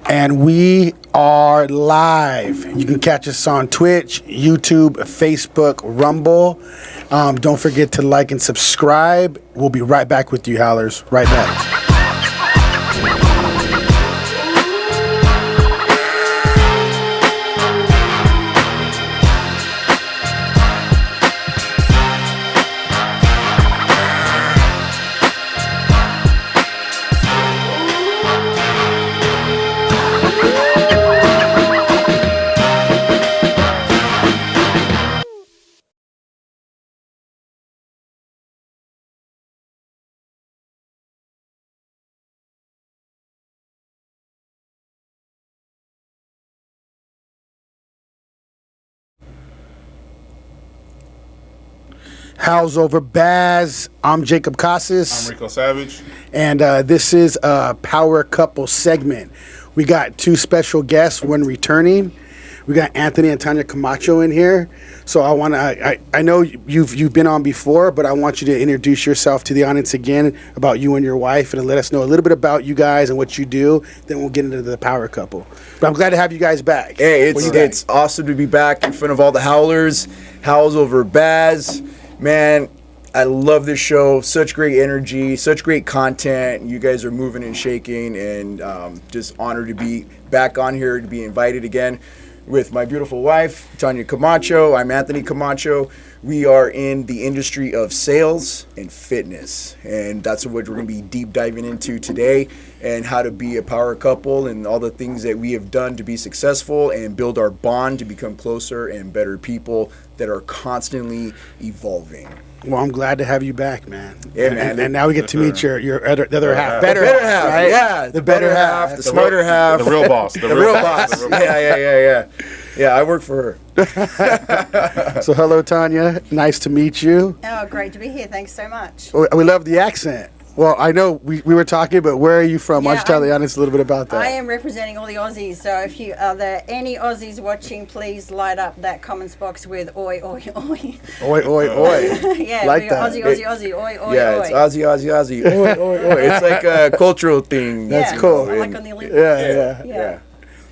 And we are live. You can catch us on Twitch, YouTube, Facebook, Rumble. Don't forget to like and subscribe. We'll be right back with you, Howlers. Right back. How's over Baz? I'm Jacob Casas. I'm Rico Savage. And this is a Power Couple segment. We got two special guests, one returning. We got Anthony and Tanya Camacho in here. So I know you've been on before, but I want you to introduce yourself to the audience again about you and your wife and let us know a little bit about you guys and what you do. Then we'll get into the Power Couple. But I'm glad to have you guys back. Hey, it's awesome to be back in front of all the Howlers. Howls over Baz. Man, I love this show. Such great energy, such great content. You guys are moving and shaking, and just honored to be back on here, to be invited again with my beautiful wife, Tanya Camacho. I'm Anthony Camacho. We are in the industry of sales and fitness, and that's what we're going to be deep diving into today, and how to be a power couple and all the things that we have done to be successful and build our bond to become closer and better people that are constantly evolving. Well, I'm glad to have you back, man. Yeah, man. And now we get to meet the other half. Better half, right? Yeah. The better half, the smarter half. The real boss. The real boss. Yeah. Yeah, I work for her. So hello, Tanya. Nice to meet you. Oh, great to be here. Thanks so much. We love the accent. Well, I know we were talking, but where are you from? Why don't you tell the audience a little bit about that? I am representing all the Aussies, so if you are there any Aussies watching, please light up that comments box with oi, oi, oi. Oi, oi, oi. Yeah, like that. Aussie, oi, oi, yeah, oi. It's Aussie. Oi, oi, oi. It's like a cultural thing. That's yeah, cool. Like on the Olympics. Yeah.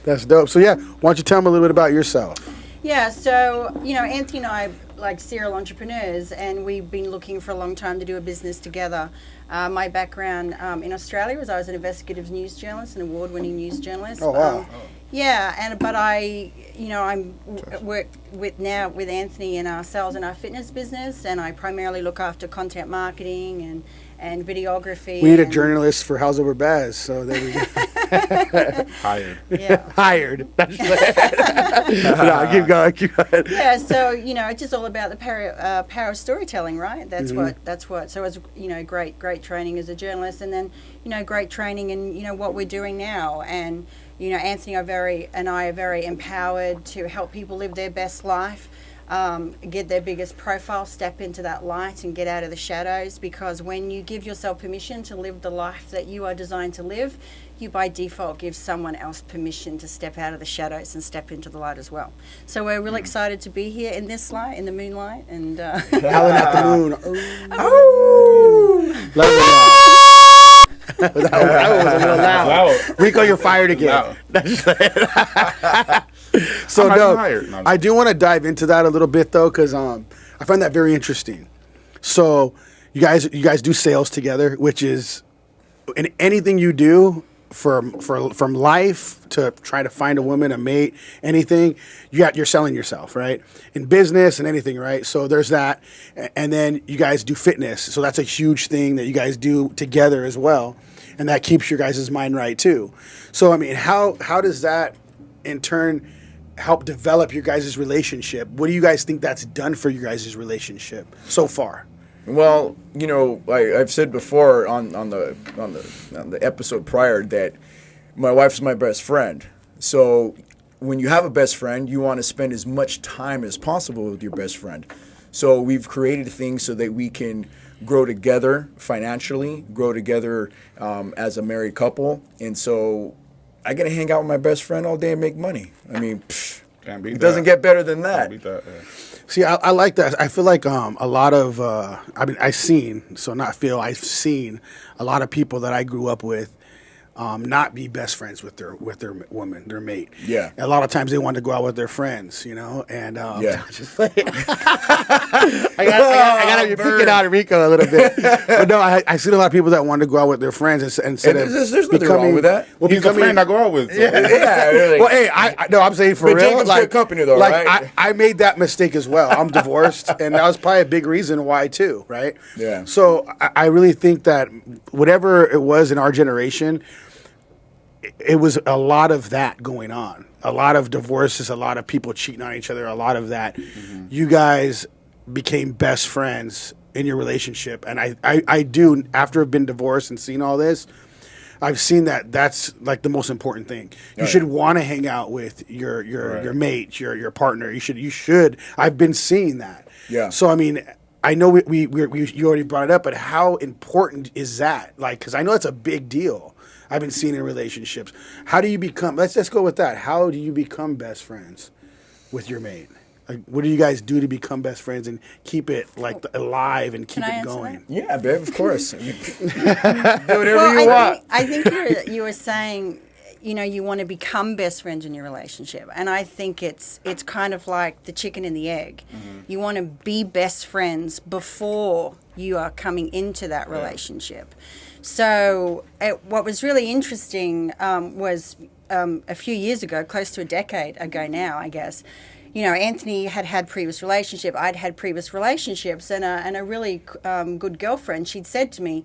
That's dope. So, why don't you tell them a little bit about yourself? Yeah, so, Anthony and I like serial entrepreneurs, and we've been looking for a long time to do a business together. My background in Australia was I was an investigative news journalist, an award-winning news journalist. Oh wow! But I'm work with Anthony in our sales and our fitness business, and I primarily look after content marketing and videography. We need a journalist for How's Over Baz, so there we go. Hired. Yeah. Hired. No, keep going. Yeah, so it's just all about the power of storytelling, right? That's what. So it was great training as a journalist, and then great training in what we're doing now, and Anthony and I are very empowered to help people live their best life. Get their biggest profile, step into that light and get out of the shadows, because when you give yourself permission to live the life that you are designed to live, you by default give someone else permission to step out of the shadows and step into the light as well. So we're really excited to be here in this light, in the moonlight, and howling at the moon. Oh. That was a little loud. Rico, you're fired again. So no, I do want to dive into that a little bit though, because I find that very interesting. So you guys do sales together, which is in anything you do from life to try to find a woman, a mate, anything, you're selling yourself, right? In business and anything, right? So there's that, and then you guys do fitness, so that's a huge thing that you guys do together as well, and that keeps your guys' mind right too. So I mean, how does that in turn help develop your guys' relationship? What do you guys think that's done for your guys' relationship so far? Well, I've said before on the episode prior that my wife's my best friend. So when you have a best friend, you want to spend as much time as possible with your best friend. So we've created things so that we can grow together financially, grow together as a married couple, and so I get to hang out with my best friend all day and make money. I mean, it doesn't get better than that. Can't beat that, yeah. See, I like that. I feel like a lot of, I've seen a lot of people that I grew up with not be best friends with their woman, their mate. Yeah. And a lot of times they want to go out with their friends, and Yeah. just like, I got to picking out Rico a little bit. But no, I see a lot of people that want to go out with their friends instead of There's nothing becoming wrong with that. Well, He's a friend I go out with. So. Yeah, really. well, hey, no, I'm saying for But real. Jacob's Like, good company, though, like right? I made that mistake as well. I'm divorced, and that was probably a big reason why too, right? Yeah. So I really think that whatever it was in our generation, it was a lot of that going on. A lot of divorces, a lot of people cheating on each other, a lot of that. Mm-hmm. You guys became best friends in your relationship, and I do after I've been divorced and seen all this. I've seen that that's like the most important thing. You should want to hang out with your mate, your partner. You should. I've been seeing that. Yeah. So I mean, I know we you already brought it up, but how important is that? Like, because I know it's a big deal. I've been seeing in relationships. How do you become? Let's go with that. How do you become best friends with your mate? Like, what do you guys do to become best friends and keep it like alive and keep Can I it answer going? Yeah, babe, of course. Do whatever Well, you want. I think you were saying, you want to become best friends in your relationship, and I think it's kind of like the chicken and the egg. You want to be best friends before you are coming into that relationship. So what was really interesting was a few years ago, close to a decade ago now, I guess. Anthony had previous relationship. I'd had previous relationships, and a really good girlfriend. She'd said to me,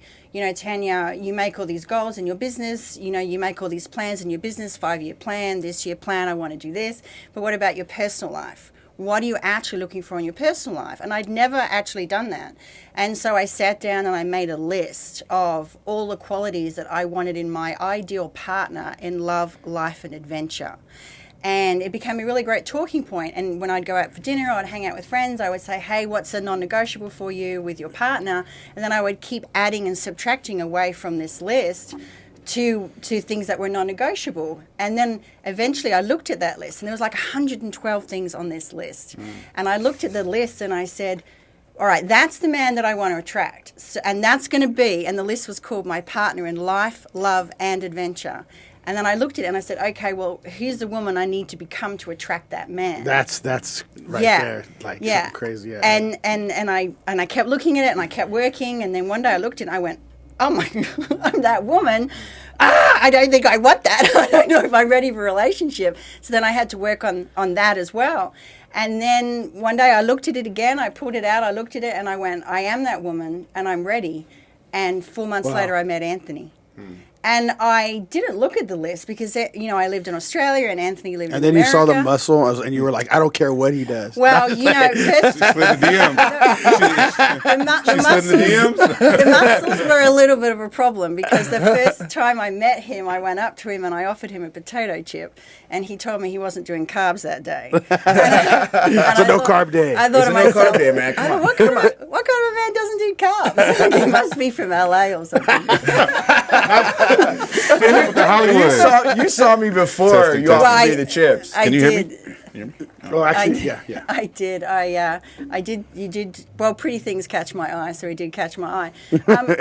Tanya, you make all these goals in your business. You make all these plans in your business, 5-year plan, this year plan. I want to do this. But what about your personal life? What are you actually looking for in your personal life? And I'd never actually done that. And so I sat down and I made a list of all the qualities that I wanted in my ideal partner in love, life, and adventure. And it became a really great talking point. And when I'd go out for dinner or I'd hang out with friends, I would say, hey, what's a non-negotiable for you with your partner? And then I would keep adding and subtracting away from this list to things that were non-negotiable. And then eventually I looked at that list, and there was like 112 things on this list. And I looked at the list and I said, all right, that's the man that I want to attract. So, and that's going to be, and the list was called my partner in life, love, and adventure. And then I looked at it and I said, okay, well, here's the woman I need to become to attract that man. That's right there, like something crazy. Yeah. And I kept looking at it and I kept working, and then one day I looked at it and I went, oh my God, I'm that woman. I don't think I want that. I don't know if I'm ready for a relationship. So then I had to work on that as well. And then one day I looked at it again, I pulled it out, I looked at it and I went, I am that woman and I'm ready. And 4 months later I met Anthony. And I didn't look at the list because, I lived in Australia and Anthony lived in America. And then you saw the muscle and you were like, I don't care what he does. Well, first, Slid the DMs. the Slid in the DMs. the muscles were a little bit of a problem because the first time I met him, I went up to him and I offered him a potato chip, and he told me he wasn't doing carbs that day. It's a no-carb day. I thought It's to a myself, no-carb day, man. I Come thought, on. what kind of a man doesn't do carbs? He must be from LA or something. Hollywood. You saw me before. Testing, You testing. offered me the chips. I Can you hear did. me? Oh, actually, I yeah. I did. I did. You did. Well, pretty things catch my eye, so he did catch my eye.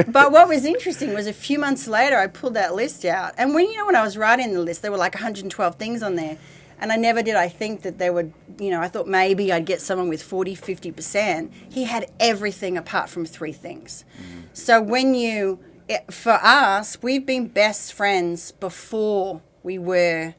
But what was interesting was a few months later, I pulled that list out, and when I was writing the list, there were like 112 things on there, and I never did. I think that there would. I thought maybe I'd get someone with 40, 50%. He had everything apart from 3 things. So for us, we've been best friends before we were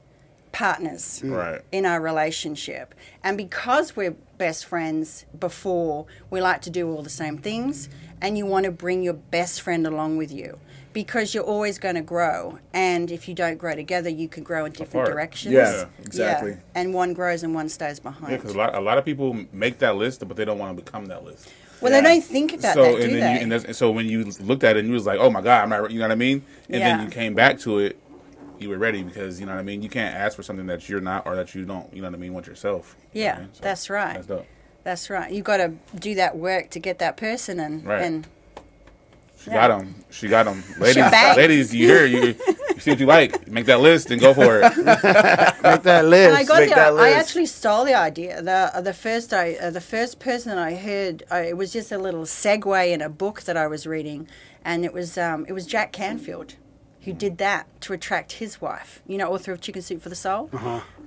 partners Right. in our relationship. And because we're best friends before, we like to do all the same things, and you want to bring your best friend along with you because you're always going to grow. And if you don't grow together, you can grow in different Apart. directions. Yeah, exactly. Yeah. And one grows and one stays behind. Yeah, because a lot of people make that list, but they don't want to become that list. Well, they don't think about So that, do they? so when you looked at it and you was like, oh my God, I'm not, you know what I mean? And then Yeah. you came back to it, you were ready because, you know what I mean? You can't ask for something that you're not or that you don't, you know what I mean, want yourself. You know Yeah, what I mean? So that's right. That's dope. That's right. You've got to do that work to get that person Right. and She got him. She got him. back. Ladies, you hear you see what you like. Make that list and go for it. Make that list. And I got Make that I list. actually stole the idea. The first person that I heard, it was just a little segue in a book that I was reading, and it was Jack Canfield, who did that to attract his wife, you know, author of Chicken Soup for the Soul.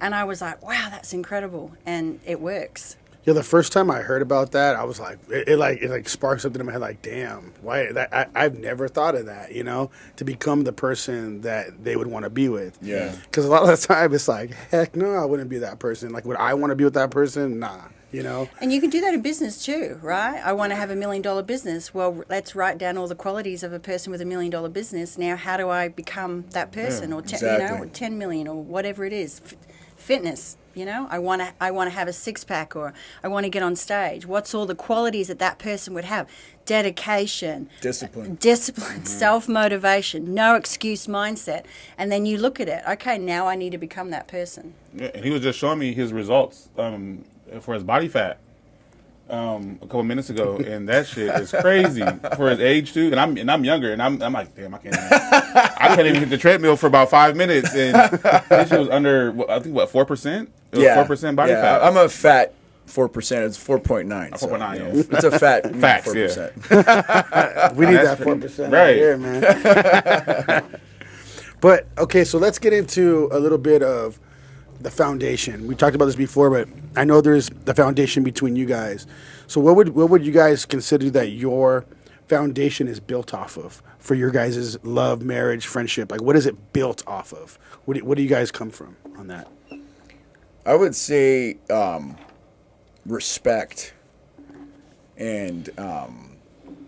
And I was like, wow, that's incredible. And it works. Yeah, the first time I heard about that, I was like, it like sparked something in my head. Like, damn, why? I've never thought of that. You know, to become the person that they would want to be with. Yeah. Because a lot of the time, it's like, heck no, I wouldn't be that person. Like, would I want to be with that person? Nah. You know. And you can do that in business too, right? I want to have $1 million business. Well, let's write down all the qualities of a person with $1 million business. Now, how do I become that person, or exactly. or 10 million, or whatever it is? Fitness. You know, I want to have a six pack, or I want to get on stage. What's all the qualities that person would have? Dedication, Discipline, self-motivation, no excuse mindset. And then you look at it. Okay, now I need to become that person. Yeah, and he was just showing me his results for his body fat a couple minutes ago, and that shit is crazy for his age too. And I'm younger, and I'm like, damn, I can't even hit the treadmill for about 5 minutes, and this shit was under, I think, what, 4%? Yeah, 4% body fat. I'm a fat 4%. It's 4.9. 4.9, yeah. It's a fat Facts, 4%. We need That's that 4% right here, man. But okay, so let's get into a little bit of the foundation. We talked about this before, but I know there's the foundation between you guys. So what would you guys consider that your foundation is built off of for your guys' love, marriage, friendship? Like, what is it built off of? What do you guys come from on that? I would say respect, and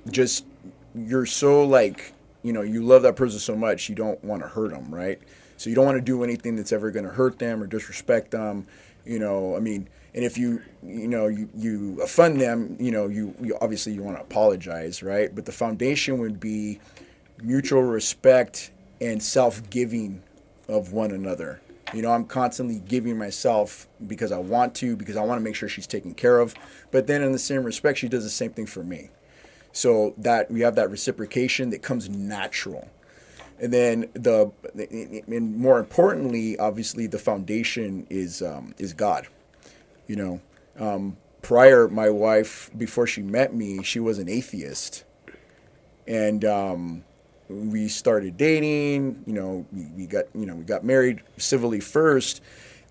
just, you're so, like, you know, you love that person so much, you don't want to hurt them, right? So you don't want to do anything that's ever going to hurt them or disrespect them, you know. I mean, and if you offend them, you know, you obviously you want to apologize, right? But the foundation would be mutual respect and self-giving of one another. You know, I'm constantly giving myself because I want to make sure she's taken care of. But then in the same respect, she does the same thing for me. So that we have that reciprocation that comes natural. And then and more importantly, obviously, the foundation is God. You know, prior, my wife, before she met me, she was an atheist, and we started dating. You know, we got married civilly first,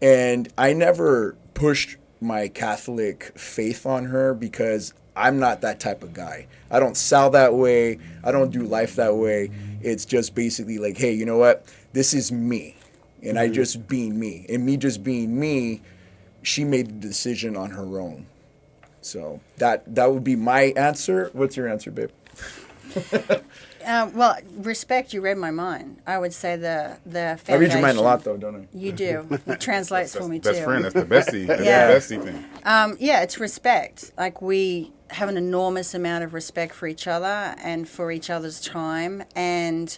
and I never pushed my Catholic faith on her because I'm not that type of guy. I don't sell that way. I don't do life that way. It's just basically like, hey, you know what? This is me, and I just being me, and me just being me. She made the decision on her own. So that would be my answer. What's your answer, babe? Well, respect, you read my mind. I would say the foundation. I read your mind a lot, though, don't I? You do. It translates for me, best too. friend. That's the bestie. That's Yeah. the bestie thing. Yeah, it's respect. Like, we have an enormous amount of respect for each other and for each other's time. And,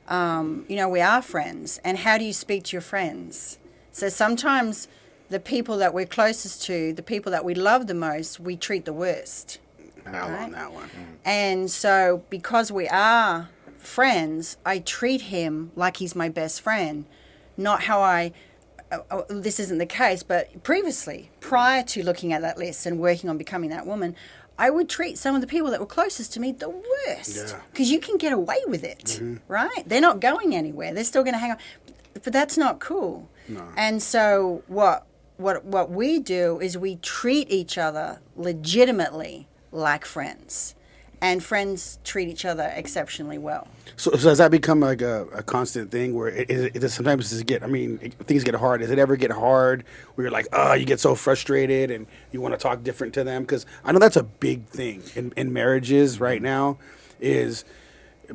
you know, we are friends. And how do you speak to your friends? So sometimes the people that we're closest to, the people that we love the most, we treat the worst. How Right. on that one? And so because we are friends, I treat him like he's my best friend, not how this isn't the case, but previously, prior to looking at that list and working on becoming that woman, I would treat some of the people that were closest to me the worst. Yeah. Because you can get away with it, right? They're not going anywhere. They're still going to hang on. But that's not cool. No. And so what we do is we treat each other legitimately like friends. And friends treat each other exceptionally well. So has that become like a constant thing where it sometimes does it get, I mean, things get hard. Does it ever get hard where you're like, oh, you get so frustrated and you want to talk different to them? Because I know that's a big thing in marriages right now is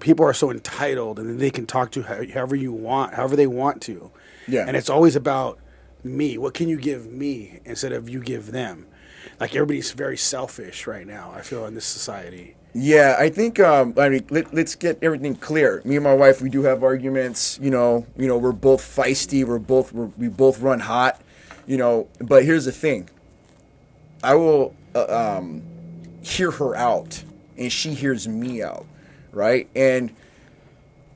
people are so entitled and they can talk to however they want to. Yeah. And it's always about me. What can you give me instead of you give them? Like everybody's very selfish right now, I feel, in this society. Yeah, I think. I mean, let's get everything clear. Me and my wife, we do have arguments. You know, we're both feisty. We both run hot. You know, but here's the thing. I will hear her out, and she hears me out, right? And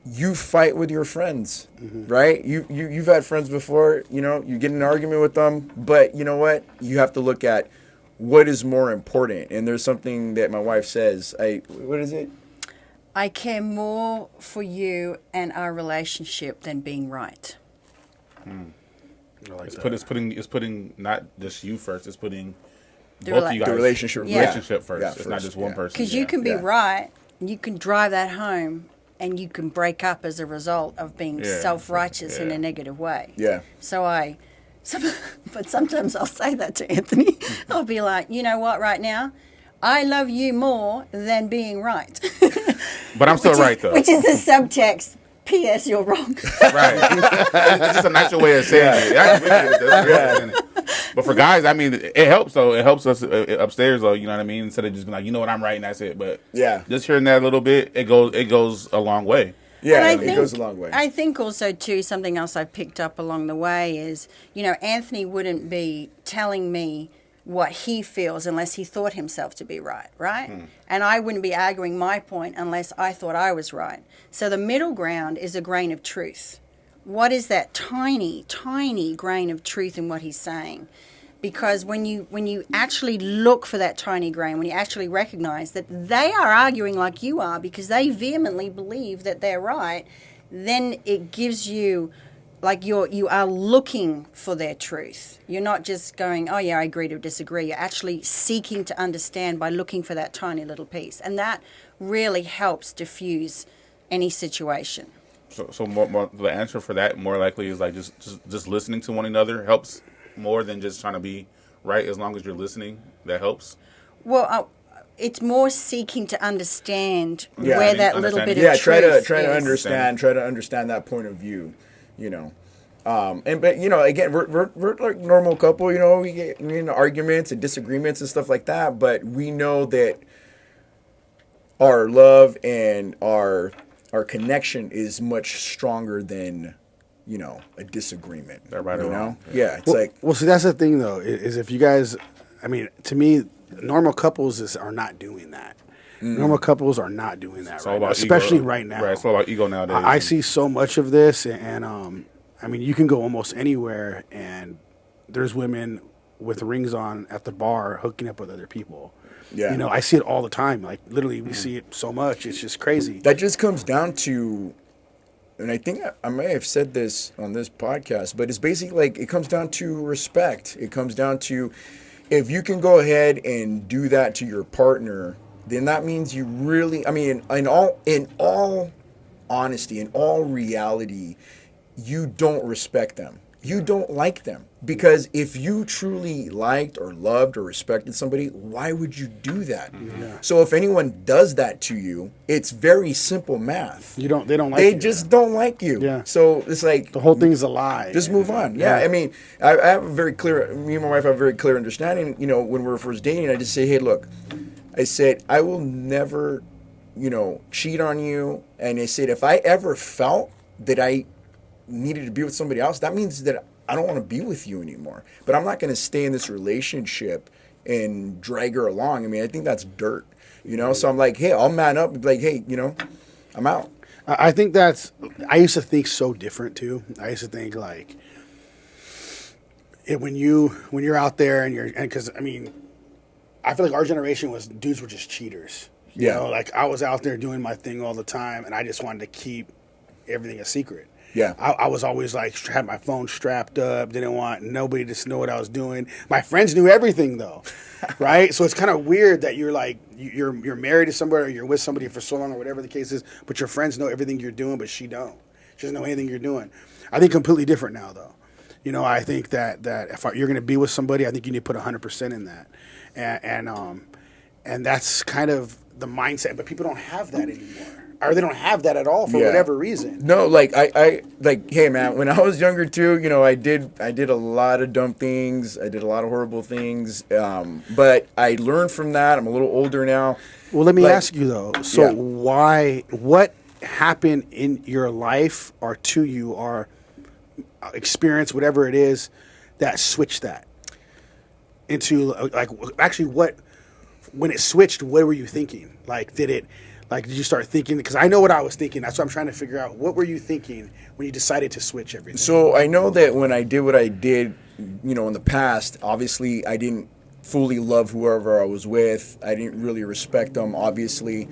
you fight with your friends, right? You've had friends before. You know, you get in an argument with them, but you know what? You have to look at what is more important. And there's something that my wife says. What is it? I care more for you and our relationship than being right. I like It's that. it's putting not just you first. It's putting The both rela- of you guys The relationship, Yeah. relationship first. Yeah, It's not first, just one yeah. person. Because you can be Yeah. right, you can drive that home, and you can break up as a result of being Yeah. self-righteous in Yeah. a negative way. Yeah. But sometimes I'll say that to Anthony. I'll be like, you know what, right now, I love you more than being right. But I'm still right though. Which is the subtext. P.S. You're wrong. Right. It's just a nicer way of saying it. I agree with it. That's good, isn't it? But for guys, I mean, it helps though. It helps us upstairs though. You know what I mean? Instead of just being like, you know what, I'm right and that's it. But Yeah. just hearing that a little bit, it goes a long way. Yeah, And it goes a long way. I think also too, something else I've picked up along the way is, you know, Anthony wouldn't be telling me what he feels unless he thought himself to be right? And I wouldn't be arguing my point unless I thought I was right. So the middle ground is a grain of truth. What is that tiny, tiny grain of truth in what he's saying? Because when you actually look for that tiny grain, when you actually recognize that they are arguing like you are because they vehemently believe that they're right, then it gives you, like, you are looking for their truth. You're not just going, oh yeah, I agree to disagree. You're actually seeking to understand by looking for that tiny little piece. And that really helps diffuse any situation. So more, the answer for that more likely is like just listening to one another helps more than just trying to be right. As long as you're listening, that helps. Well, it's more seeking to understand Yeah, where I mean, that little bit of Yeah, truth try to is. understand that point of view, you know. But you know, again, we're like normal couple, you know. We get in arguments and disagreements and stuff like that, but we know that our love and our connection is much stronger than, you know, a disagreement. They're right or you know? wrong. Yeah, it's Well, like well, see, that's the thing though, is if you guys, I mean, to me, normal couples are not doing that. Normal couples are not doing that It's all right now, about especially ego. right now. Right, it's all about ego nowadays. I see so much of this, and I mean, you can go almost anywhere, and there's women with rings on at the bar hooking up with other people. Yeah. You know, I see it all the time. Like, literally, we see it so much. It's just crazy. that just comes down to, and I think I may have said this on this podcast, but it's basically like it comes down to respect. It comes down to, if you can go ahead and do that to your partner, then that means you really, I mean, in all honesty, in all reality, you don't respect them. You don't like them. Because if you truly liked or loved or respected somebody, why would you do that? So if anyone does that to you, it's very simple math. They don't like They you. just don't like you. Yeah. So it's like, The whole thing's a lie. just move on. Yeah, I mean, I have a very clear, me and my wife have a very clear understanding. You know, when we were first dating, I just say, hey, look, I said, I will never, you know, cheat on you. And I said, if I ever felt that I needed to be with somebody else, that means that I don't want to be with you anymore. But I'm not going to stay in this relationship and drag her along. I mean, I think that's dirt, you know? So I'm like, hey, I'll man up and be like, hey, you know, I'm out. I think I used to think so different too. I used to think like, when you're out there and because I mean, I feel like our generation dudes were just cheaters. You Yeah. know, like I was out there doing my thing all the time, and I just wanted to keep everything a secret. Yeah. I was always like, had my phone strapped up, didn't want nobody to know what I was doing. My friends knew everything though, right? So it's kind of weird that you're like, you're married to somebody or you're with somebody for so long or whatever the case is, but your friends know everything you're doing, but she don't. She doesn't know anything you're doing. I think completely different now though. You know, I think that if you're going to be with somebody, I think you need to put 100% in that. And that's kind of the mindset, but people don't have that anymore. Or they don't have that at all for Yeah. whatever reason. No, like I like, hey man, when I was younger too, you know, I did a lot of dumb things. I did a lot of horrible things. But I learned from that. I'm a little older now. Well, let me Like- ask you though. So Yeah. what happened in your life or to you or experience, whatever it is, that switched that into like actually when it switched, what were you thinking? Like, did you start thinking? Because I know what I was thinking. That's what I'm trying to figure out. What were you thinking when you decided to switch everything? So I know that when I did what I did, you know, in the past, obviously I didn't fully love whoever I was with. I didn't really respect them, obviously.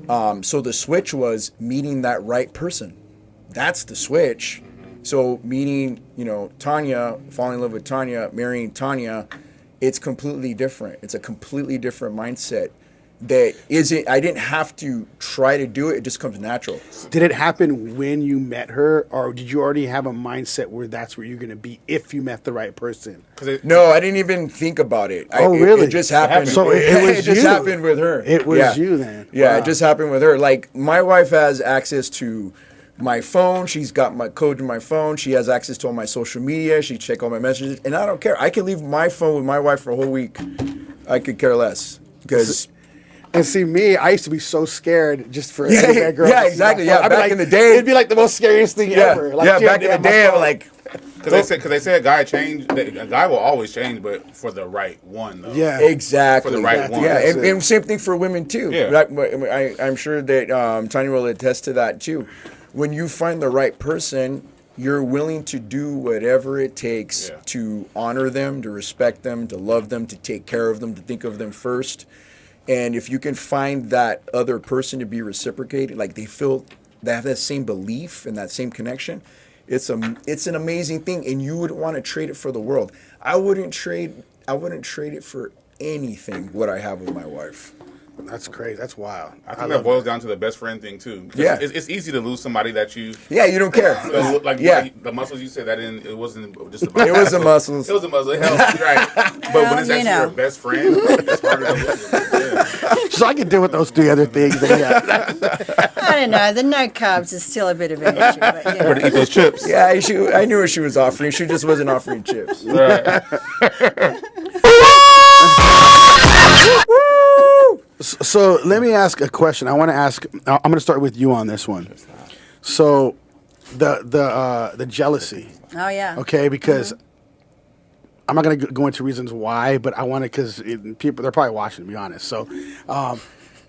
So the switch was meeting that right person. That's the switch. So meeting, Tanya, falling in love with Tanya, marrying Tanya, it's completely different. It's a completely different mindset. I didn't have to try to do it. It just comes natural. Did it happen when you met her, or did you already have a mindset where that's where you're going to be if you met the right person? No, I didn't even think about it. Really? It just happened. So it was just you. happened with her. It was you then. Yeah, Wow. it just happened with her. Like, my wife has access to my phone. She's got my code to my phone. She has access to all my social media. She check all my messages, and I don't care. I can leave my phone with my wife for a whole week. I could care less because. And see, me, I used to be so scared just for Yeah, any girl. yeah, to see exactly, my yeah, phone. I'd be back like, in the day- it'd be like the most scariest thing ever. Like, yeah, dude, back in the my day, phone. like. Because they say a guy a guy will always change, but for the right one, though. Yeah. Exactly. For the right one. Yeah, That's and same thing for women too. Yeah. I'm sure that Tanya will attest to that too. When you find the right person, you're willing to do whatever it takes to honor them, to respect them, to love them, to take care of them, to think of them first. And if you can find that other person to be reciprocated, like they have that same belief and that same connection, it's an amazing thing, and you wouldn't want to trade it for the world. I wouldn't trade it for anything what I have with my wife. That's crazy. That's wild. I think that boils down to the best friend thing too. 'Cause Yeah. it's easy to lose somebody that you Yeah, you don't care. like. Yeah. The muscles you said that in. It wasn't just about. It was the muscles. It was the muscle. It helps, right? But Well, when it's actually your best friend, it's harder to lose. Yeah. So I can deal with those three other things. Yeah. I don't know. The no carbs is still a bit of an issue, but Where to eat those chips? Yeah, I knew what she was offering. She just wasn't offering chips. Right. So let me ask a question. I want to ask. I'm going to start with you on this one. So, the jealousy. Oh yeah. Okay, because I'm not going to go into reasons why, but I want to because people they're probably watching. To be honest, so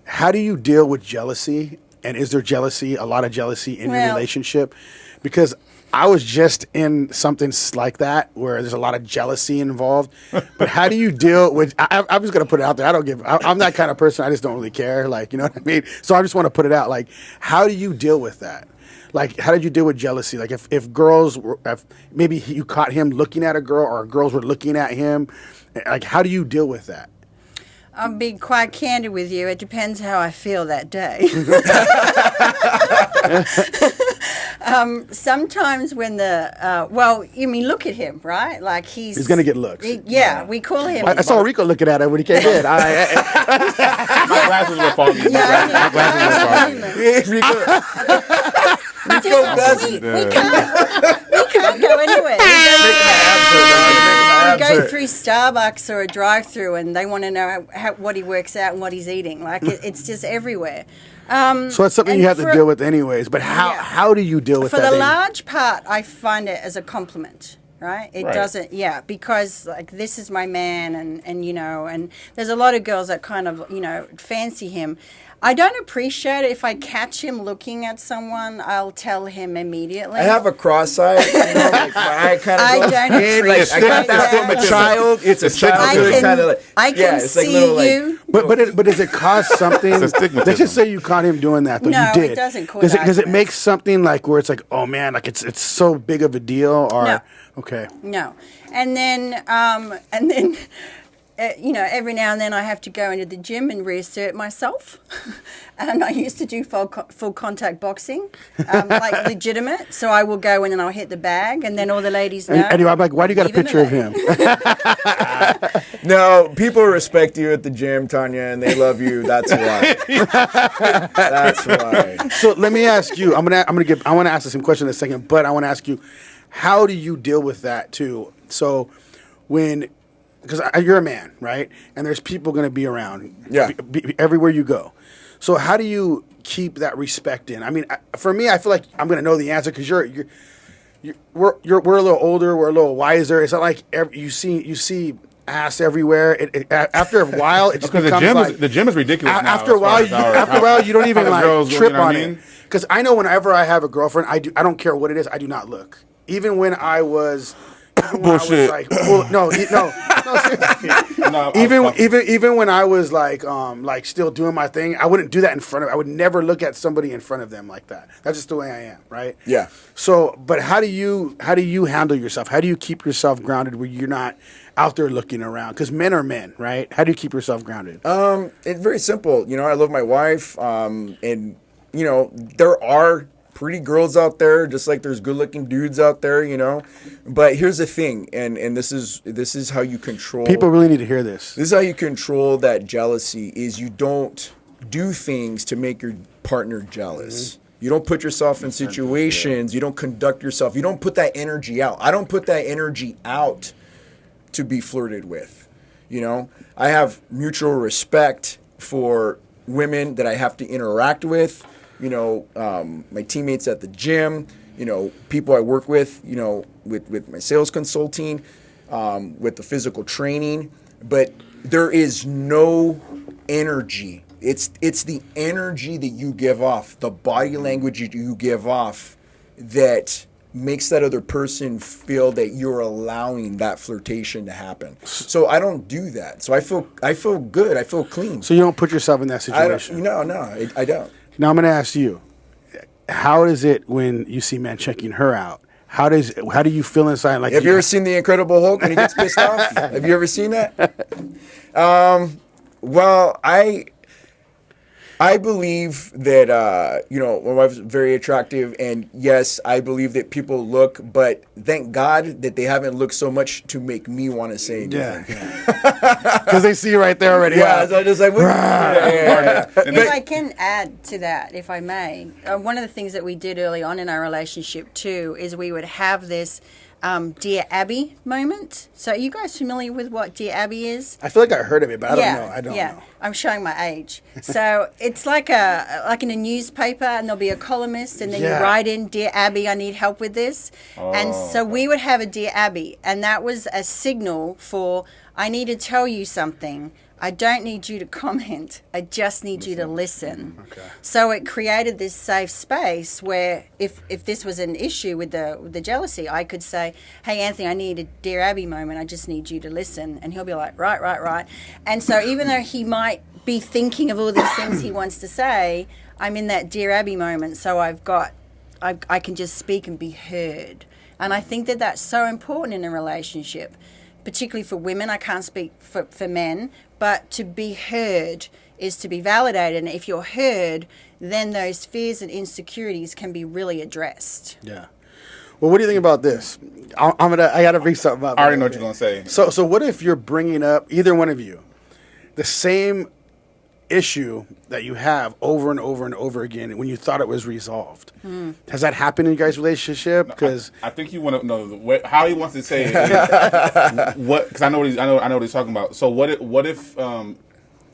how do you deal with jealousy? And is there jealousy? A lot of jealousy in your Well- relationship? Because I was just in something like that where there's a lot of jealousy involved. But how do you deal with? I'm just gonna put it out there. I'm that kind of person. I just don't really care. Like, you know what I mean? So I just want to put it out. Like, how do you deal with that? Like, how did you deal with jealousy? Like, if girls were, if maybe you caught him looking at a girl, or girls were looking at him, like, how do you deal with that? I'll be quite candid with you. It depends how I feel that day. Sometimes when look at him, right? Like he's gonna get looks. We call him. I saw Rico looking at it when he came in. My glasses were foggy. My glasses were foggy. We can't go anywhere. We go through Starbucks or a drive-through, and they want to know what he works out and what he's eating. Like it's just everywhere. So it's something and you have to for- deal with anyways. But how do you deal with For that? the David? large part, I find it as a compliment. Right? It Right. doesn't, because like this is my man, and and there's a lot of girls that kind of fancy him. I don't appreciate it if I catch him looking at someone. I'll tell him immediately. I have a cross-eye. Like my eye kind of I goes don't in. Like, I got that appreciate from a that. child. It's a child. I so can, kind of like, I can it's like see little, like, you. But does it cause something? It's a stigmatism. Let's just say you caught him doing that. Though. No, you did. it doesn't cause Does it arguments. make something like where it's like, oh man, like it's so big of a deal? Or No. okay, No, and then every now and then I have to go into the gym and reassert myself. And I used to do full contact boxing, like legitimate. So I will go in and I'll hit the bag, and then all the ladies know. and anyway, I'm like, why do you got a Leave him picture of alone. him? No, people respect you at the gym, Tanya, and they love you. That's why. That's why. So let me ask you. I want to ask the same question in a second, but I want to ask you, how do you deal with that too? So because you're a man, right? And there's people going to be around. Yeah. Everywhere you go. So how do you keep that respect in? I mean, for me, I feel like I'm going to know the answer because we're a little older, we're a little wiser. It's not like you see ass everywhere. After a while, it just Because becomes the gym is ridiculous now. after a while, you don't even like girls, trip you know what on I it. mean? Because I know whenever I have a girlfriend, I don't care what it is, I do not look. Even when I was, Even when I was Bullshit. like, well, no, seriously. No, Even when I was like still doing my thing, I wouldn't do that in front of. I would never look at somebody in front of them like that. That's just the way I am, right? Yeah. So, but how do you handle yourself? How do you keep yourself grounded where you're not out there looking around? Because men are men, right? How do you keep yourself grounded? It's very simple. You know, I love my wife, and you know, there are pretty girls out there, just like there's good-looking dudes out there. You know, but here's the thing, and this is how you control. People really need to hear this. This is how you control that jealousy. Is you don't do things to make your partner jealous. Mm-hmm. You don't put yourself in situations. You don't conduct yourself. You don't put that energy out. I don't put that energy out to be flirted with. You know, I have mutual respect for women that I have to interact with. You know, my teammates at the gym. You know, people I work with. You know, with my sales consulting, with the physical training. But there is no energy. It's the energy that you give off, the body language you give off, that makes that other person feel that you're allowing that flirtation to happen. So I don't do that. So I feel good. I feel clean. So you don't put yourself in that I situation. don't. I don't. Now I'm going to ask you, how is it when you see men checking her out? How do you feel inside? Like, Have you ever seen the Incredible Hulk when he gets pissed off? Have you ever seen that? Well, I believe that, you know, my wife's very attractive, and yes, I believe that people look, but thank God that they haven't looked so much to make me want to say anything. because they see you right there already. Yeah, so I just like, If I can add to that, if I may, one of the things that we did early on in our relationship too is we would have this Dear Abby moment. So are you guys familiar with what Dear Abby is? I feel like I heard of it, but I don't know. I'm showing my age. So it's like in a newspaper, and there'll be a columnist, and then you write in, Dear Abby, I need help with this. And so we would have a Dear Abby, and that was a signal for, I need to tell you something. I don't need you to comment. I just need you to listen. Okay. So it created this safe space where if this was an issue with the jealousy, I could say, hey, Anthony, I need a Dear Abby moment. I just need you to listen. And he'll be like, right. And so even though he might be thinking of all these things he wants to say, I'm in that Dear Abby moment. So I can just speak and be heard. And I think that that's so important in a relationship, particularly for women. I can't speak for men, but to be heard is to be validated. And if you're heard, then those fears and insecurities can be really addressed. Yeah. Well, what do you think about this? I gotta bring something up. I already know what you're gonna say. So what if you're bringing up, either one of you, the same issue that you have over and over and over again when you thought it was resolved? Has that happened in your guys' relationship? Because I think you want to know how he wants to say it. What? Because I know what he's talking about. So what if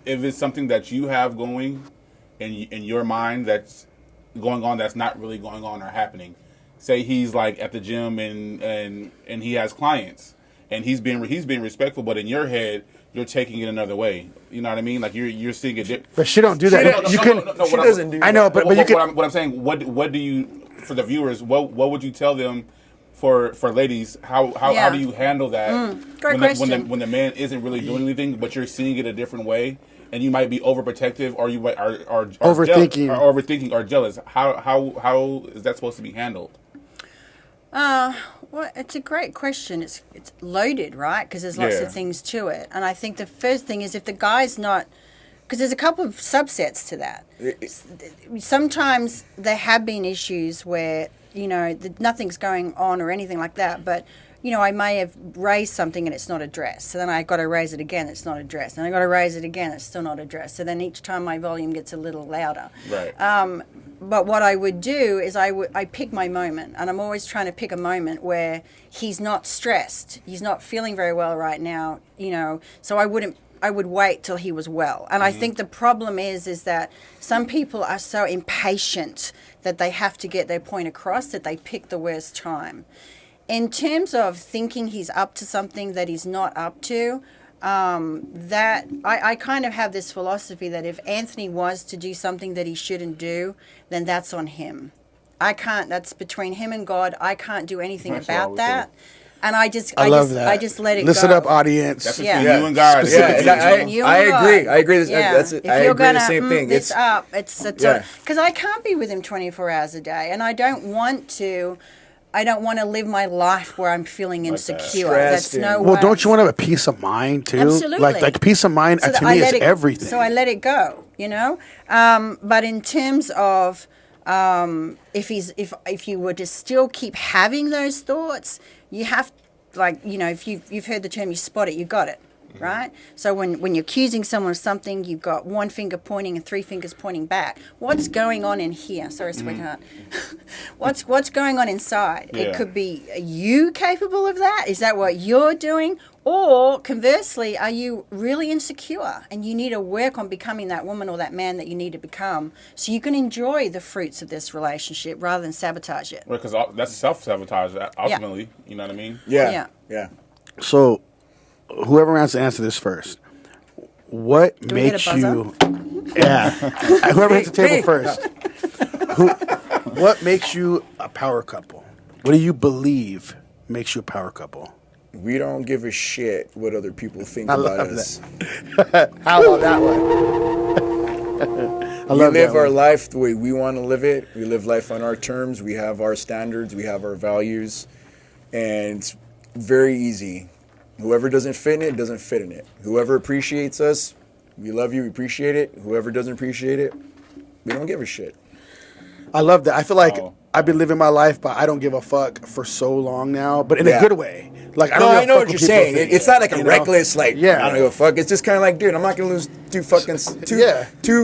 it's something that you have going in your mind that's going on that's not really going on or happening? Say he's like at the gym and he has clients and he's being respectful, but in your head you're taking it another way. You know what I mean? Like you're seeing it. but she don't do that. She doesn't do that. I know, but you can. What I'm saying, what do you, for the viewers, what would you tell them for ladies? How do you handle that Great question. when the man isn't really doing anything, but you're seeing it a different way, and you might be overprotective, or you might are overthinking or jealous. How is that supposed to be handled? Well, it's a great question. It's loaded, right? Because there's lots of things to it. And I think the first thing is if the guy's not, because there's a couple of subsets to that. Sometimes there have been issues where, you know, nothing's going on or anything like that, but, you know, I may have raised something and it's not addressed. So then I got to raise it again, it's not addressed. And I got to raise it again, it's still not addressed. So then each time my volume gets a little louder. Right. But what I would do is I pick my moment, and I'm always trying to pick a moment where he's not stressed, he's not feeling very well right now, you know. So I would wait till he was well. And I think the problem is that some people are so impatient that they have to get their point across that they pick the worst time. In terms of thinking he's up to something that he's not up to, that I kind of have this philosophy that if Anthony was to do something that he shouldn't do, then that's on him. That's between him and God. I can't do anything about that. And I just love that. I just let it Listen go. up, audience. That's Yeah. between you and God. Yeah, It's and between you I and God. agree. I agree. Yeah. That's If I you're agree. gonna The same thing. this up, it's Yeah. because I can't be with him 24 hours a day, and I don't want to. I don't want to live my life where I'm feeling that. insecure. Stressed That's no and- Well, way. don't you want to have a peace of mind too? Absolutely. Like peace of mind So to that me I is let it, everything. So I let it go, you know. But in terms of if you were to still keep having those thoughts, you have, like, you know, if you've heard the term, you spot it, you got it. Right? So when you're accusing someone of something, you've got one finger pointing and three fingers pointing back. What's going on in here? Sorry, sweetheart. What's going on inside? Yeah. It could be, are you capable of that? Is that what you're doing? Or conversely, are you really insecure and you need to work on becoming that woman or that man that you need to become so you can enjoy the fruits of this relationship rather than sabotage it? Because that's self-sabotage, ultimately. You know what I mean? Yeah. Yeah. So, whoever wants to answer this first, what Do we hit makes a you? Yeah, whoever hits the table Me. first. What makes you a power couple? What do you believe makes you a power couple? We don't give a shit what other people think I about love us. How about that one? I We love live that our one. life the way we want to live it. We live life on our terms. We have our standards. We have our values. And it's very easy. Whoever doesn't fit in it, doesn't fit in it. Whoever appreciates us, we love you, we appreciate it. Whoever doesn't appreciate it, we don't give a shit. I love that. I feel like Oh. I've been living my life, but I don't give a fuck for so long now, but in a Yeah. good way. Like I No, don't give a I know fuck what you're people saying. think, It's not like a you know? reckless, like, Yeah. I don't give a fuck. It's just kind of like, dude, I'm not going to lose two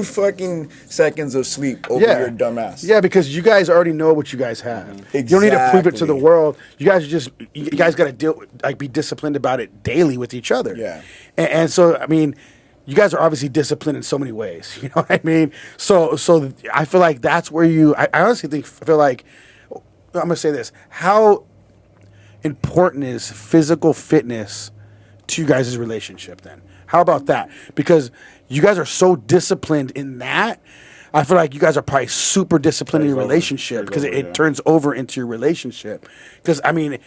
fucking seconds of sleep over your dumb ass. Yeah, because you guys already know what you guys have. You don't need to prove it to the Exactly. world. You guys got to be disciplined about it daily with each other. Yeah. And so, I mean, you guys are obviously disciplined in so many ways. You know what I mean? So I feel like that's where I honestly feel like, I'm gonna say this: how important is physical fitness to you guys' relationship? Then, how about that? Because you guys are so disciplined in that. I feel like you guys are probably super disciplined in your Carries over. relationship Carries because over, it yeah. turns over into your relationship. Because I mean,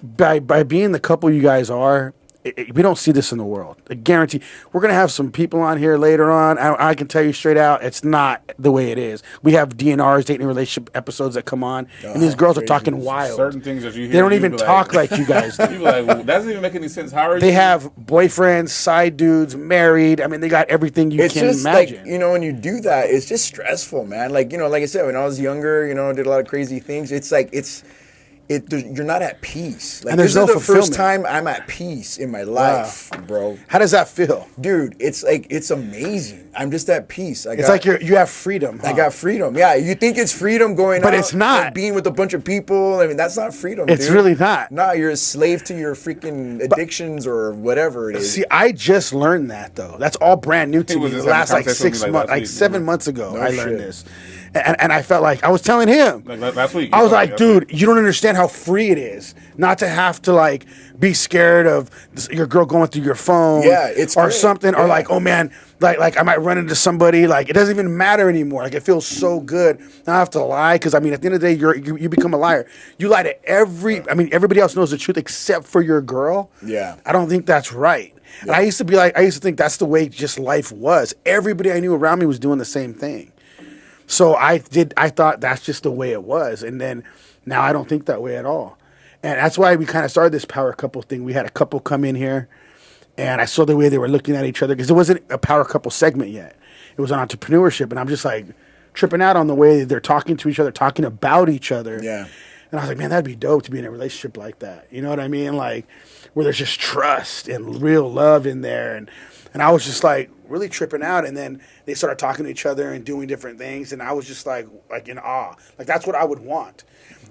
by being the couple you guys are, we don't see this in the world. I guarantee. We're gonna have some people on here later on. I can tell you straight out, it's not the way it is. We have DNRs, dating and relationship episodes that come on, and these girls are crazy. talking wild. Certain things that you hear. They don't you even be talk like you guys do. You be like, well, that doesn't even make any sense. How are you? They have boyfriends, side dudes, married. I mean, they got everything you It's can just imagine. like, you know, when you do that, it's just stressful, man. Like, you know, like I said, when I was younger, you know, did a lot of crazy things. It's like, you're not at peace. Like, And there's this no is the first fulfillment. time I'm at peace in my life, bro. How does that feel? Dude, it's like, it's amazing. I'm just at peace. It's like you have freedom. I huh? got freedom. Yeah, you think it's freedom going But out, it's not. like, being with a bunch of people. I mean, that's not freedom, It's dude. really not. No, you're a slave to your freaking addictions or whatever it is. See, I just learned that though. That's all brand new to He me. was The just having last a like conversation with 6 me, like, months, last like week. 7 months ago, No I learned shit. this, and I felt like I was telling him Like last week. I was like, Yeah. dude, you don't understand how free it is not to have to like be scared of your girl going through your phone, Yeah, it's or great. something, or Yeah. like, oh man, like I might run into somebody. Like it doesn't even matter anymore. Like it feels so good not have to lie because I mean, at the end of the day, you become a liar. You lie to everybody else knows the truth except for your girl. Yeah. I don't think that's right. And I used to think that's the way just life was. Everybody I knew around me was doing the same thing. So I thought that's just the way it was. And then now I don't think that way at all. And that's why we kind of started this power couple thing. We had a couple come in here and I saw the way they were looking at each other because it wasn't a power couple segment yet. It was on entrepreneurship. And I'm just like tripping out on the way they're talking to each other, talking about each other. Yeah. And I was like, man, that'd be dope to be in a relationship like that. You know what I mean? Like where there's just trust and real love in there. And I was just like really tripping out. And then they started talking to each other and doing different things. And I was just like in awe. Like that's what I would want.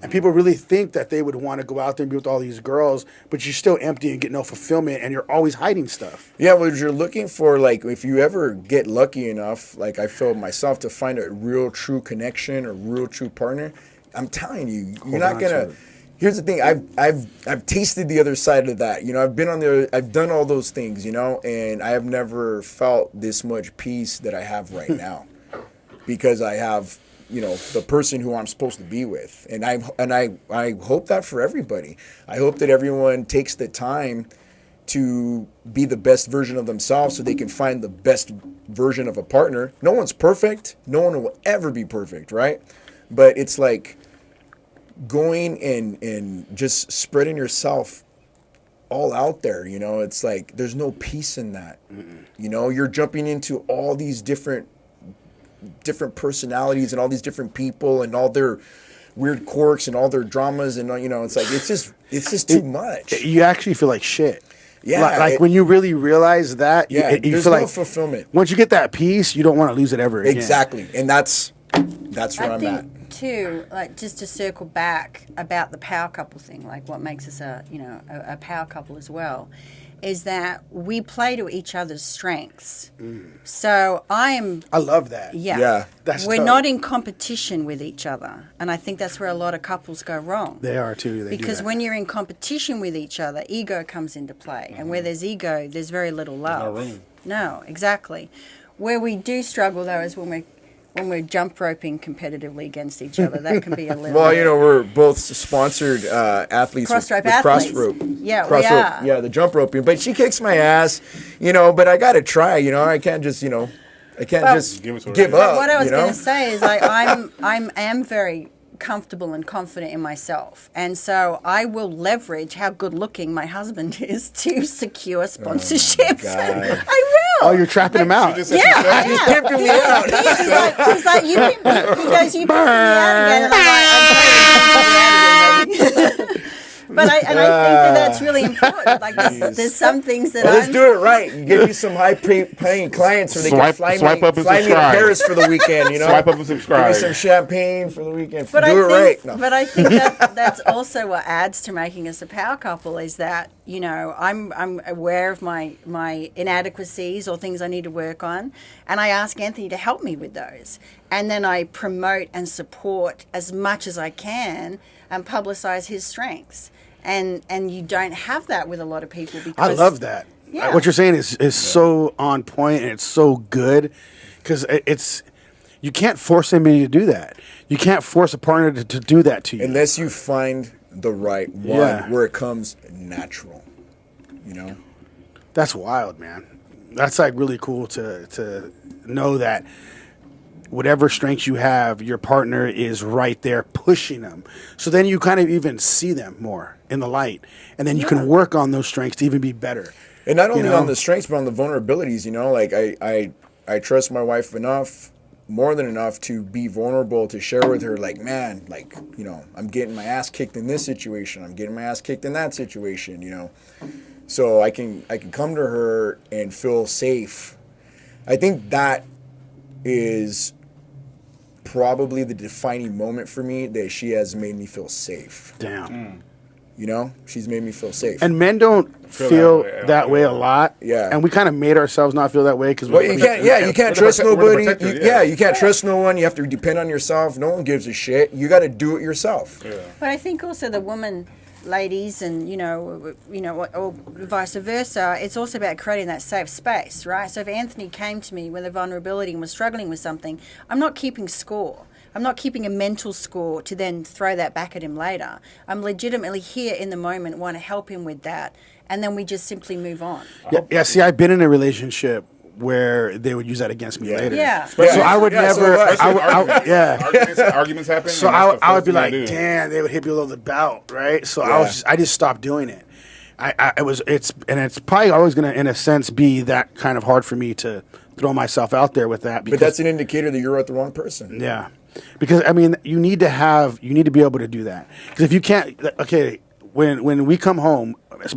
And people really think that they would want to go out there and be with all these girls, but you're still empty and get no fulfillment and you're always hiding stuff. Yeah, what you're looking for, like, if you ever get lucky enough, like I felt myself, to find a real true connection or real true partner, I'm telling you, you're not on gonna. to it. Here's the thing, I've tasted the other side of that. You know, I've done all those things, you know, and I have never felt this much peace that I have right now, because I have the person who I'm supposed to be with. And I hope that for everybody. I hope that everyone takes the time to be the best version of themselves so they can find the best version of a partner. No one's perfect. No one will ever be perfect, right? But it's like going and just spreading yourself all out there, it's like there's no peace in that. You're jumping into all these different personalities and all these different people and all their weird quirks and all their dramas, and it's like it's just too much. You actually feel like shit. Yeah, like when you really realize that, you there's feel no like fulfillment. Once you get that peace, you don't want to lose it ever again. Exactly, and that's where I'm at. Too, like just to circle back about the power couple thing, like what makes us a power couple as well, is that we play to each other's strengths. So I love that. Yeah. We're dope. not in competition with each other, and I think that's where a lot of couples go wrong. They are too. Because when you're in competition with each other, ego comes into play, and where there's ego, there's very little love. No room. No, exactly. Where we do struggle though is when we're jump roping competitively against each other. That can be a little. Well, we're both sponsored athletes Crossrope with athletes. Crossrope. Yeah, Crossrope, we are. Yeah, the jump roping. But she kicks my ass, but I got to try, I can't just, I can't just give it to her. give But up. What I was going to say is like I am very comfortable and confident in myself, and so I will leverage how good looking my husband is to secure sponsorships. God. I will. Oh, you're trapping him out. She just said Yeah, she said- I He's am. pimping me out. He's like, you pimp me. He goes, you pimp me out again, and I'm like, I'm totally pimping you out again, baby. But I think that's really important. Like, there's some things that Well, let's I'm. do it right. Give you some high-paying clients so they can Swipe up and fly me to subscribe. Paris for the weekend. Swipe up and Give subscribe. me some champagne for the weekend. But do it right. No. But I think that's also what adds to making us a power couple is that I'm aware of my inadequacies or things I need to work on, and I ask Anthony to help me with those, and then I promote and support as much as I can and publicize his strengths, and you don't have that with a lot of people because I love that. Yeah. What you're saying is so on point and it's so good because you can't force anybody to do that. You can't force a partner to do that to you. Unless you find the right one where it comes natural, That's wild, man. That's like really cool to know that whatever strengths you have, your partner is right there pushing them. So then you kind of even see them more in the light, and then you can work on those strengths to even be better. And not only know? on the strengths, but on the vulnerabilities. Like I trust my wife enough, more than enough, to be vulnerable, to share with her, like, man, like, I'm getting my ass kicked in this situation. I'm getting my ass kicked in that situation. So I can come to her and feel safe. I think that is probably the defining moment for me, that she has made me feel safe. Damn. She's made me feel safe. And men don't feel that way a lot. Yeah. And we kind of made ourselves not feel that way because Well, you can't trust we're the nobody. protector, You can't trust no one. You have to depend on yourself. No one gives a shit. You got to do it yourself. Yeah. But I think also the woman, ladies, and or vice versa, it's also about creating that safe space, right? So if Anthony came to me with a vulnerability and was struggling with something, I'm not keeping score. I'm not keeping a mental score to then throw that back at him later. I'm legitimately here in the moment, want to help him with that, and then we just simply move on. Yeah, see, I've been in a relationship where they would use that against me later. Yeah. So I would Yeah, so never. Arguments arguments happen. So and that's the I would first be thing like, do. damn, they would hit me below the belt, right? So Yeah. I just stopped doing it. It's probably always going to, in a sense, be that kind of hard for me to throw myself out there with that. But Because, that's an indicator that you're with the wrong person. yeah, because I mean, you need to be able to do that. Because if you can't, okay, when we come home,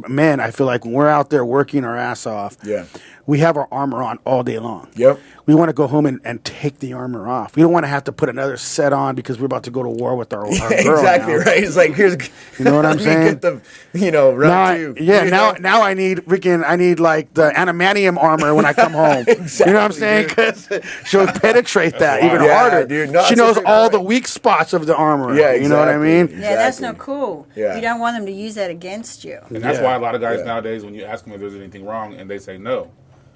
man, I feel like when we're out there working our ass off, Yeah. we have our armor on all day long. Yep. We want to go home and take the armor off. We don't want to have to put another set on because we're about to go to war with our girl. Exactly now. right. It's like, here's, You know what I'm let me saying? Get the, round two. Now I need like the animanium armor when I come home. You know what I'm saying? Because she'll penetrate that even Yeah, harder. dude. No, she that's a knows good all point. the weak spots of the armor. Yeah, You know what I exactly. mean? Yeah, that's Exactly. not cool. Yeah. You don't want them to use that against you. And that's Yeah. why a lot of guys Yeah. nowadays, when you ask them if there's anything wrong, and they say no,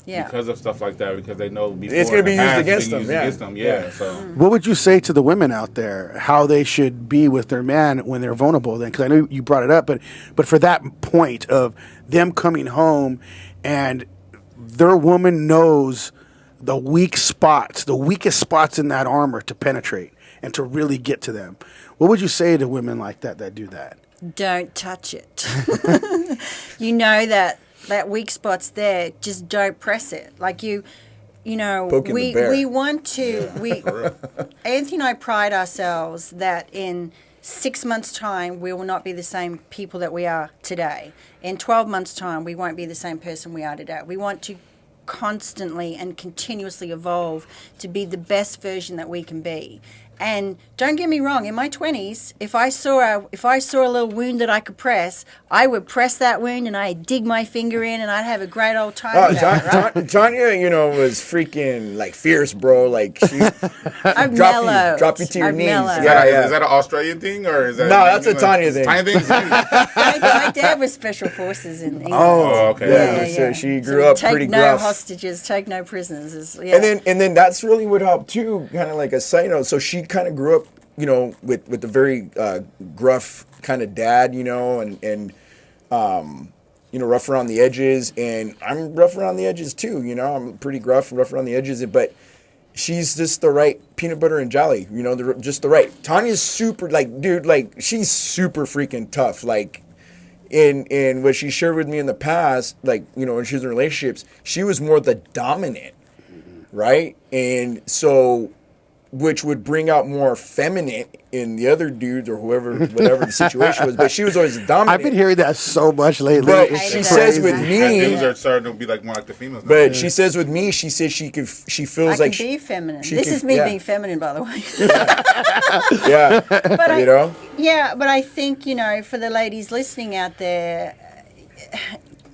Yeah. because of stuff like that, because they know before It's gonna be in the used past, against it's been them, used yeah. Yeah. Yeah. So What would you say to the women out there how they should be with their man when they're vulnerable? Then, because I know you brought it up, but for that point of them coming home and their woman knows the weak spots, the weakest spots in that armor to penetrate and to really get to them. What would you say to women like that do that? Don't touch it. You know that weak spot's there. Just don't press it. Like you know, Poking the bear. we want to. Anthony and I pride ourselves that in 6 months' time we will not be the same people that we are today. In 12 months' time we won't be the same person we are today. We want to constantly and continuously evolve to be the best version that we can be. And don't get me wrong, in my 20s, if I saw a little wound that I could press, I would press that wound and I'd dig my finger in and I'd have a great old time Oh, with that, right? Tanya, you know, was freaking like fierce, bro. Like she I've drop mellowed. you to your I've knees. mellowed. Yeah. Is that an Australian thing or is that? No, that's a Tanya thing. Tanya thing. My dad was special forces in England. Oh, okay. Yeah, so she grew up take pretty no gruff. hostages, take no prisoners. Yeah. And then that's really what helped too. Kind of like a side note. So she kind of grew up, you know, with a very gruff kind of dad, you know, and you know, rough around the edges, and I'm rough around the edges too. You know, I'm pretty gruff and rough around the edges, but she's just the right peanut butter and jelly. You know, just the right. Tanya's super, like, dude, like she's super freaking tough. Like, in what she shared with me in the past, like, you know, when she was in relationships, she was more the dominant, right? And so, which would bring out more feminine in the other dudes or whatever the situation was. But she was always the dominant. I've been hearing that so much lately. But It's she says with crazy. And me, dudes are starting to be like more like the females. now. but she says with me, she says she feels I like can be feminine. she This can- is me yeah. being feminine, by the way. yeah, But you know. Yeah, but I think, you know, for the ladies listening out there,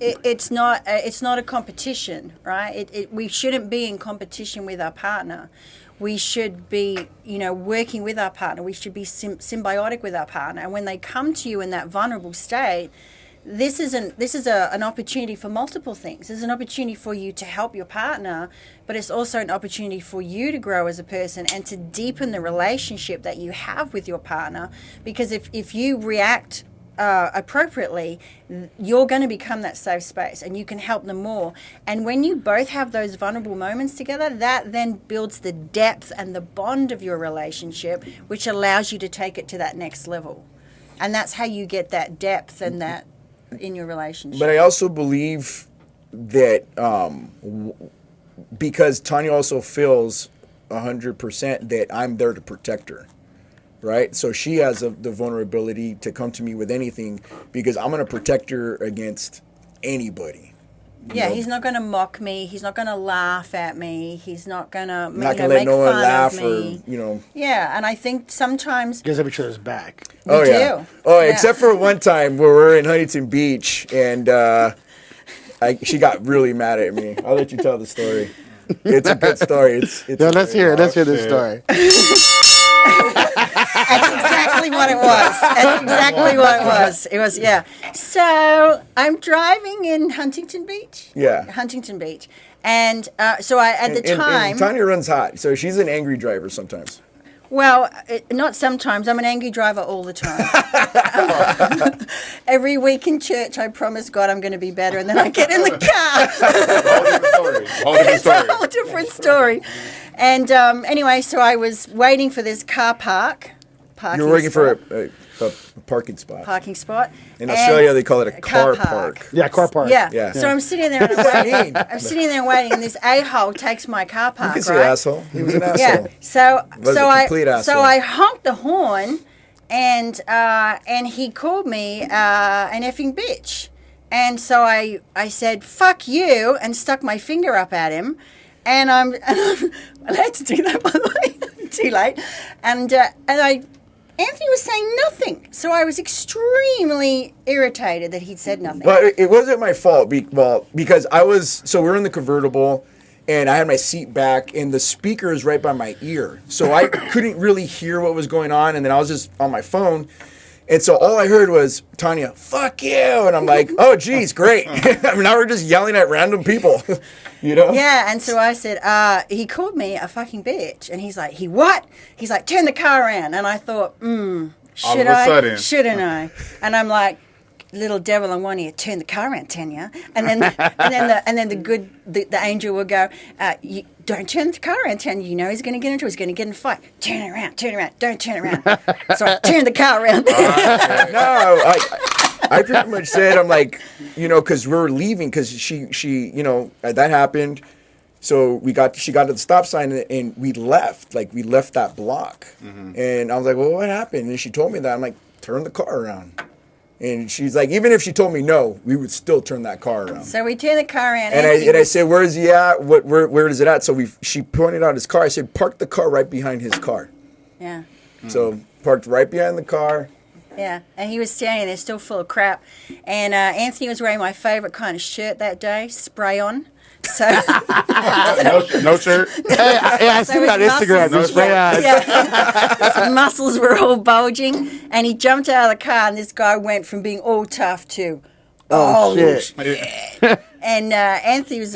it's not a competition, right? We shouldn't be in competition with our partner. We should be, you know, working with our partner. We should be symbiotic with our partner. And when they come to you in that vulnerable state, this is an opportunity for multiple things. It's an opportunity for you to help your partner, but it's also an opportunity for you to grow as a person and to deepen the relationship that you have with your partner. Because if you react appropriately, you're going to become that safe space and you can help them more. And when you both have those vulnerable moments together, that then builds the depth and the bond of your relationship, which allows you to take it to that next level. And that's how you get that depth and that in your relationship. But I also believe that because Tanya also feels 100% that I'm there to protect her, right? So she has the vulnerability to come to me with anything because I'm going to protect her against anybody. Yeah, know? he's not going to mock me. He's not going to laugh at me. He's not going to Not make going to let no one fun laugh of or, me. you know. Yeah, and I think sometimes You guys have each other's back. we Oh, do. yeah. Oh, Yeah. except for one time where we're in Huntington Beach and she got really mad at me. I'll let you tell the story. It's a good story. It's Yeah, let's hear it. Let's hear this shit. story. That's exactly what it was. That's exactly what it was. It was, yeah. So I'm driving in Huntington Beach. Yeah. Huntington Beach. And so at the time... And Tanya runs hot, so she's an angry driver sometimes. Well, not sometimes. I'm an angry driver all the time. Every week in church, I promise God I'm going to be better, and then I get in the car. Whole different It's story. a whole different story. And anyway, so I was waiting for this car parking You're working spot, for a parking spot. parking spot. In and Australia, they call it a car park. park. Yeah, car park. Yeah. Yeah. So I'm sitting there and I'm waiting. I'm sitting there waiting, and this a-hole takes my car You park, can say right? asshole. He was an asshole. Yeah. So Was so a I complete asshole. so I honked the horn, and he called me an effing bitch, and so I said fuck you and stuck my finger up at him, and I'm allowed to do that, by the way. Too late, and Anthony was saying nothing, so I was extremely irritated that he'd said nothing. Well, it wasn't my fault. Because we're in the convertible, and I had my seat back, and the speaker is right by my ear, so I couldn't really hear what was going on. And then I was just on my phone, And so all I heard was, Tanya, fuck you. And I'm like, oh, geez, great. I mean, now we're just yelling at random people, you know? Yeah, and so I said, he called me a fucking bitch. And he's like, he what? He's like, turn the car around. And I thought, should I? Shouldn't I? And I'm like, little devil in one ear, turn the car around, Tanya. And then the angel will go, you don't turn the car around, Tanya. You know he's going to get into it. He's going to get in a fight. Turn it around. Don't turn it around. So I turned the car around. No, I pretty much said, I'm like, you know, because we're leaving, because she, you know, that happened. So she got to the stop sign and we left that block. And I was like, well, what happened? And she told me that. I'm like, turn the car around. And she's like, even if she told me no, we would still turn that car around. So we turned the car around. And I said, where is he at? Where is it at? So she pointed out his car. I said, park the car right behind his car. Yeah. So parked right behind the car. Yeah, and he was standing there still full of crap. And Anthony was wearing my favorite kind of shirt that day, spray on. So no shirt. Hey, I see that on Instagram. His muscles were all bulging, and he jumped out of the car, and this guy went from being all tough to, shit. And Anthony was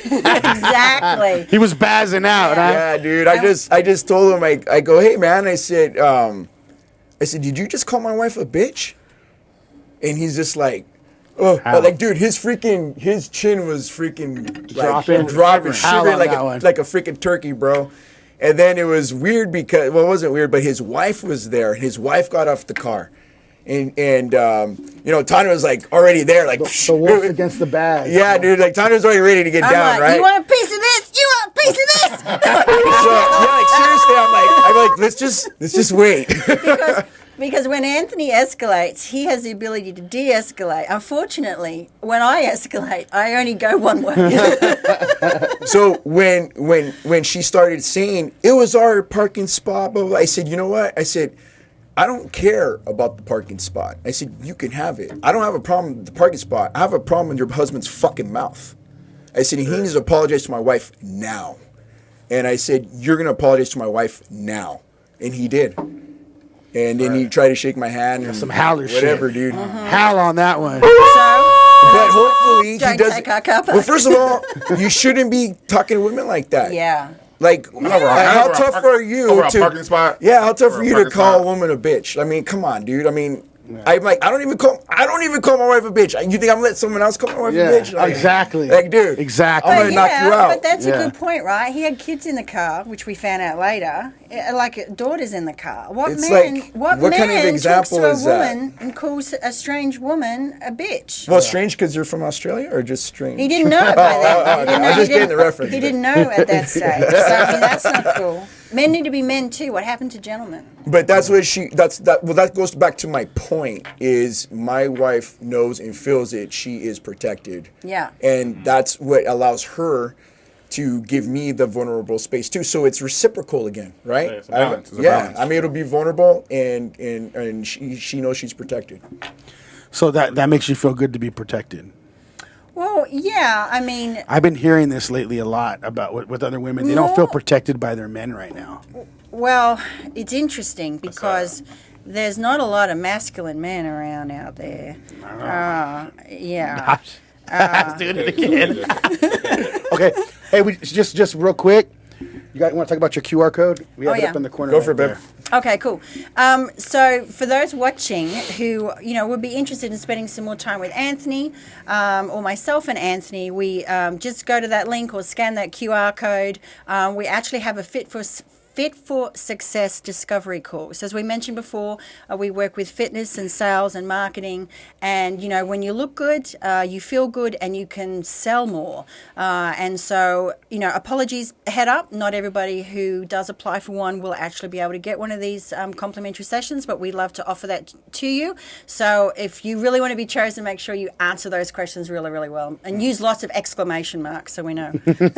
exactly. He was bazzing out. Yeah, dude. I just told him, I go, hey man, I said, did you just call my wife a bitch? And he's just like, oh, like, dude, his chin was freaking dropping, shivering like a freaking turkey, bro. And then it was weird because, well, it wasn't weird, but his wife was there. His wife got off the car. And you know, Tanya was like already there, like the wolf against the bag. Yeah, dude, like Tanya's already ready to get down, like, right? You want a piece of this? You want a piece of this? So, yeah, like seriously, I'm like, let's just wait. Because when Anthony escalates, he has the ability to de-escalate. Unfortunately, when I escalate, I only go one way. So when she started saying it was our parking spot, blah, blah, I said, you know what? I said, I don't care about the parking spot. I said, you can have it. I don't have a problem with the parking spot. I have a problem with your husband's fucking mouth. I said, he needs to apologize to my wife now. And I said, you're going to apologize to my wife now. And he did. And then he tried to shake my hand and some howler whatever, shit. Dude. Howl on that one. So, but hopefully don't he doesn't. take our cup. Well, first of all, you shouldn't be talking to women like that. Yeah. Like, how tough are you over a parking spot? Yeah, how tough are you to call spot. a woman a bitch? I mean, come on, dude. I mean, I'm like, I don't even call my wife a bitch. You think I'm gonna let someone else call my wife a bitch? Like, exactly. Like, dude, exactly. I'm gonna knock you out. But that's a good point, right? He had kids in the car, which we found out later. Like daughters in the car. What It's man? like, what what man kind of example talks is to a that? woman and calls a strange woman a bitch? Well, strange because you're from Australia, or just strange? He didn't know it by then. okay. I was just getting the reference. He didn't know at that stage. So I mean, that's not cool. Men need to be men too. What happened to gentlemen? But that's what that goes back to my point is my wife knows and feels it. She is protected. Yeah. And that's what allows her to give me the vulnerable space too. So it's reciprocal again, right? Yeah, it's a balance. It's a balance. I'm able to be vulnerable and she knows she's protected. So that makes you feel good to be protected. Well, yeah. I mean, I've been hearing this lately a lot about with other women. They don't feel protected by their men right now. well, it's interesting because there's not a lot of masculine men around out there. Yeah. Doing it again. Okay. Hey, we just real quick. You guys want to talk about your QR code? We have it up in the corner. Go for it, babe. Okay, cool. So for those watching who, would be interested in spending some more time with Anthony or myself and Anthony, we just go to that link or scan that QR code. We actually have a Fit for Success discovery course. As we mentioned before, we work with fitness and sales and marketing. And, when you look good, you feel good and you can sell more. And so, apologies head up. Not everybody who does apply for one will actually be able to get one of these complimentary sessions, but we'd love to offer that to you. So if you really want to be chosen, make sure you answer those questions really, really well and use lots of exclamation marks so we know. Pick me,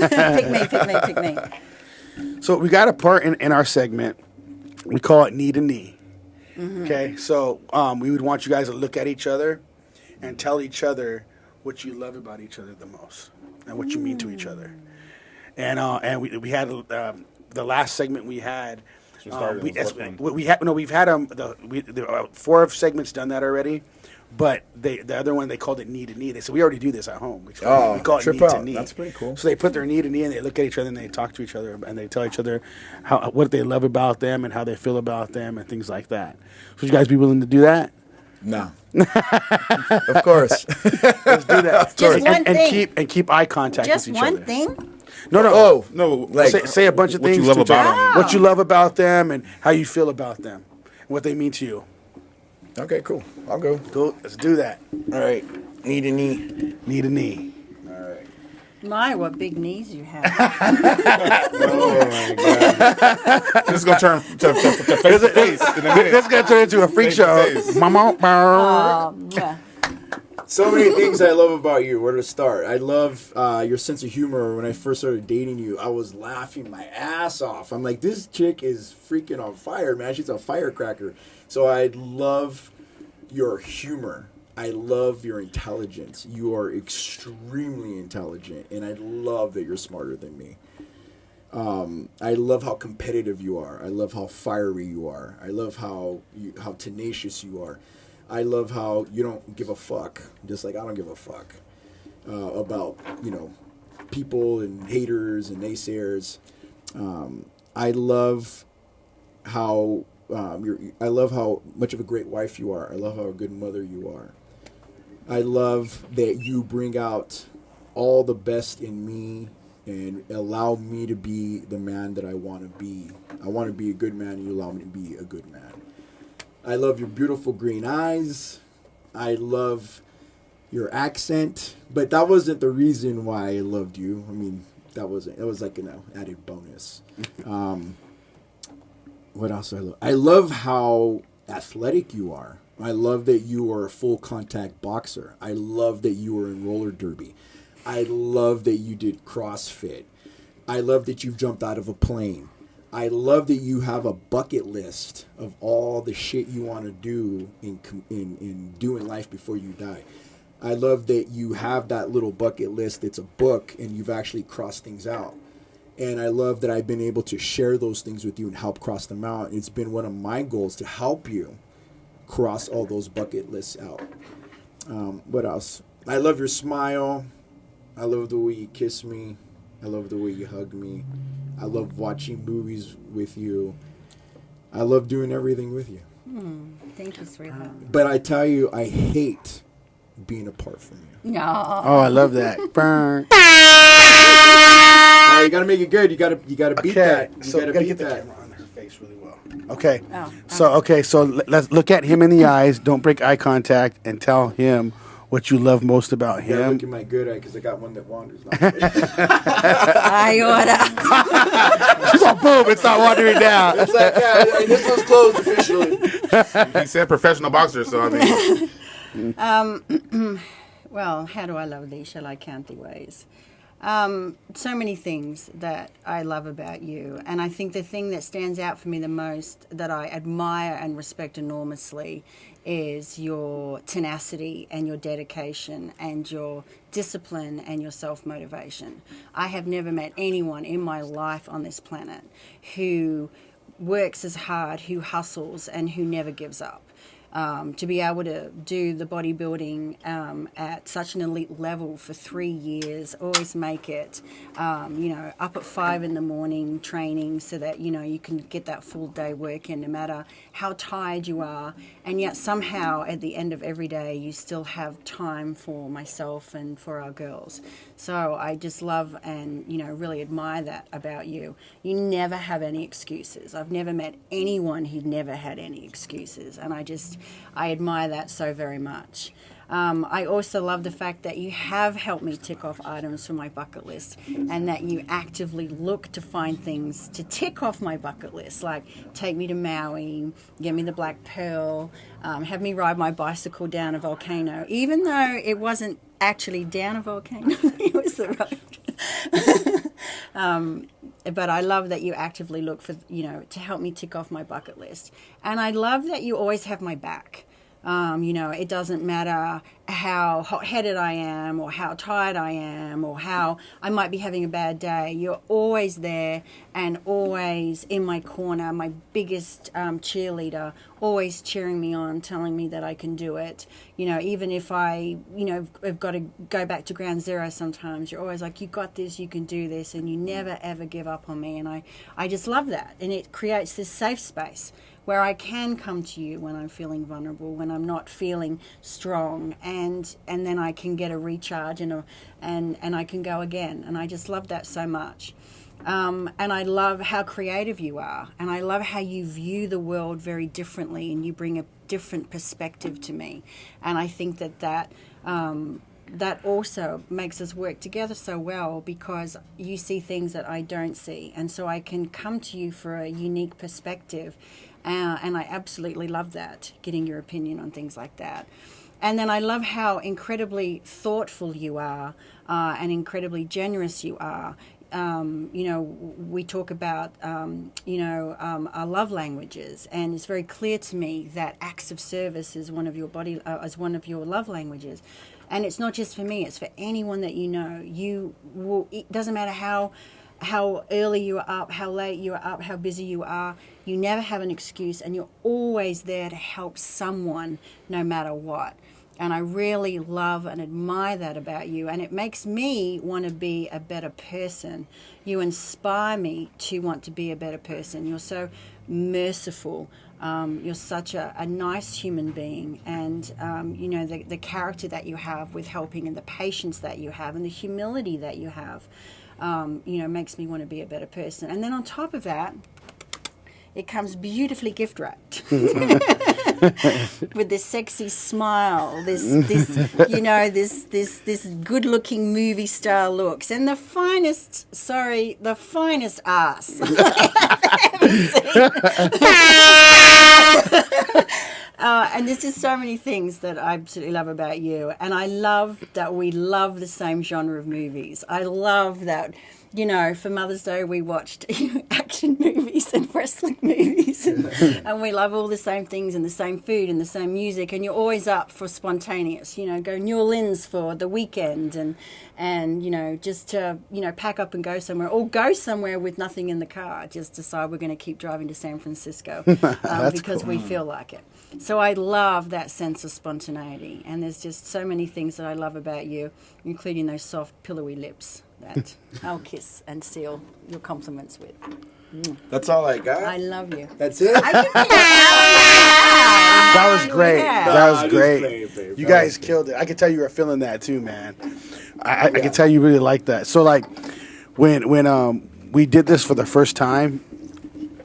pick me, pick me. So we got a part in our segment. We call it knee to knee. Mm-hmm. Okay, so we would want you guys to look at each other and tell each other what you love about each other the most and what you mean to each other. And we had the last segment we had. Just started we, with as, one. we have no, we've had the 4 segments done that already, but the other one they called it knee to knee. They said we already do this at home. We call it trip knee to out. knee. That's pretty cool. So they put their knee to knee and they look at each other and they talk to each other and they tell each other what they love about them and how they feel about them and things like that. So would you guys be willing to do that? No. Of course. Let's do that. Just one and thing. keep eye contact Just with each one other. thing? No. Oh, No, Like, say a bunch of what things you love to each other. about them. What you love about them and how you feel about them and what they mean to you. okay, cool. I'll go. Go. Let's do that. All right. Knee to knee. Knee to knee. All right. My, what big knees you have. This is gonna turn to face to face in a minute. This is gonna turn into a freak Face to show. face. Mama. Yeah. So many things I love about you. Where to start? I love your sense of humor. When I first started dating you, I was laughing my ass off. I'm like, this chick is freaking on fire, man. She's a firecracker. So I love your humor. I love your intelligence. You are extremely intelligent, and I love that you're smarter than me. I love how competitive you are. I love how fiery you are. I love how tenacious you are. I love how you don't give a fuck, just like I don't give a fuck about people and haters and naysayers. I love how I love how much of a great wife you are. I love how a good mother you are. I love that you bring out all the best in me and allow me to be the man that I want to be. I want to be a good man, and you allow me to be a good man. I love your beautiful green eyes. I love your accent, but that wasn't the reason why I loved you. I mean, it was like an added bonus. What else do I love? I love how athletic you are. I love that you are a full contact boxer. I love that you were in roller derby. I love that you did CrossFit. I love that you've jumped out of a plane. I love that you have a bucket list of all the shit you want to do in doing life before you die. I love that you have that little bucket list. It's a book, and you've actually crossed things out. And I love that I've been able to share those things with you and help cross them out. It's been one of my goals to help you cross all those bucket lists out. What else? I love your smile. I love the way you kiss me. I love the way you hug me. I love watching movies with you. I love doing everything with you. Thank you, sweetheart. But I tell you, I hate being apart from you. No. Oh, I love that. Burn. You gotta make it good. You gotta beat that. You So gotta we gotta beat get the that. camera on her face really well. Okay. Oh, So let's look at him in the eyes. Don't break eye contact and tell him what you love most about You gotta him. look at my good eye because I got one that wanders. I order. She's like, boom, it's not wandering down. It's like, yeah, this one's closed officially. He said professional boxer, so I mean, Well, how do I love thee? Shall I count thee ways? So many things that I love about you. And I think the thing that stands out for me the most, that I admire and respect enormously, is your tenacity and your dedication and your discipline and your self-motivation. I have never met anyone in my life on this planet who works as hard, who hustles, and who never gives up. To be able to do the bodybuilding at such an elite level for 3 years, always make it, up at 5 in the morning training so that, you can get that full day work in no matter how tired you are. And yet somehow at the end of every day, you still have time for myself and for our girls. So I just love and, really admire that about you. You never have any excuses. I've never met anyone who never had any excuses. And I admire that so very much. I also love the fact that you have helped me tick off items from my bucket list and that you actively look to find things to tick off my bucket list, like take me to Maui, get me the Black Pearl, have me ride my bicycle down a volcano, even though it wasn't actually down a volcano, it was the road. But I love that you actively look for, to help me tick off my bucket list. And I love that you always have my back. It doesn't matter how hot-headed I am, or how tired I am, or how I might be having a bad day. You're always there and always in my corner, my biggest cheerleader, always cheering me on, telling me that I can do it. You know, even if I, you know, have got to go back to ground zero sometimes, you're always like, you got this, you can do this, and you never, ever give up on me. And I just love that. And it creates this safe space where I can come to you when I'm feeling vulnerable, when I'm not feeling strong, and then I can get a recharge and I can go again. And I just love that so much. And I love how creative you are, and I love how you view the world very differently, and you bring a different perspective to me. And I think that also makes us work together so well, because you see things that I don't see, and so I can come to you for a unique perspective. And I absolutely love that, getting your opinion on things like that. And then I love how incredibly thoughtful you are, and incredibly generous you are. You know, we talk about, our love languages, and it's very clear to me that acts of service is one of your love languages. And it's not just for me, it's for anyone that you know. It doesn't matter how early you are up, how late you are up, how busy you are, you never have an excuse, and you're always there to help someone no matter what. And I really love and admire that about you, and it makes me want to be a better person. You inspire me to want to be a better person. You're so merciful. You're such a nice human being, and you know, the character that you have with helping, and the patience that you have, and the humility that you have, you know, makes me want to be a better person. And then on top of that, it comes beautifully gift wrapped with this sexy smile, this you know, this good looking movie star looks, and the finest ass I've ever seen. And there's just so many things that I absolutely love about you. And I love that we love the same genre of movies. I love that, you know, for Mother's Day we watched action movies and wrestling movies. And we love all the same things, and the same food and the same music. And you're always up for spontaneous, you know, go New Orleans for the weekend, and you know, just to, you know, pack up and go somewhere, or go somewhere with nothing in the car, just decide we're going to keep driving to San Francisco because we feel like it. So I love that sense of spontaneity, and there's just so many things that I love about you, including those soft, pillowy lips that I'll kiss and seal your compliments with. That's all I got. I love you. That's it. That was great. Yeah. That was Nah, great. just playing. You guys killed it. I could tell you were feeling that too, man. I could tell you really liked that. So like, when we did this for the first time,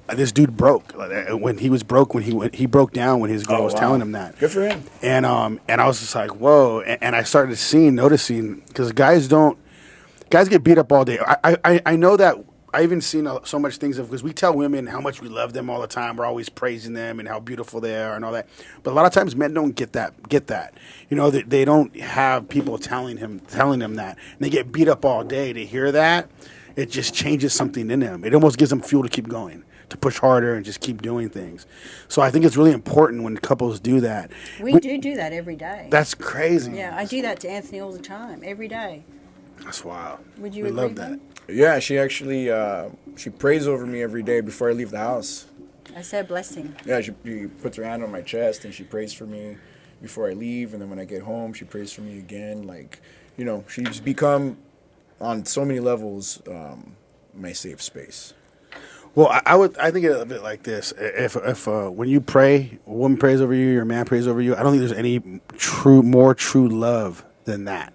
this dude broke. When he was broke, when he broke down when his girl was telling him that. Good for him. And I was just like, whoa. And I started noticing, because guys get beat up all day. I know that. I even seen so much things because we tell women how much we love them all the time. We're always praising them and how beautiful they are and all that. But a lot of times men don't get that. You know, they don't have people telling them that. And they get beat up all day to hear that. It just changes something in them. It almost gives them fuel to keep going, to push harder and just keep doing things. So I think it's really important when couples do that. We do that every day. That's crazy. Yeah, I do that to Anthony all the time, every day. That's wild. Would you we agree, love that. Ben? Yeah, she actually she prays over me every day before I leave the house. I say a blessing. Yeah, she puts her hand on my chest and she prays for me before I leave, and then when I get home, she prays for me again. Like, you know, she's become on so many levels my safe space. Well, I think it a bit like this. If when you pray, a woman prays over you, your man prays over you, I don't think there's any more true love than that.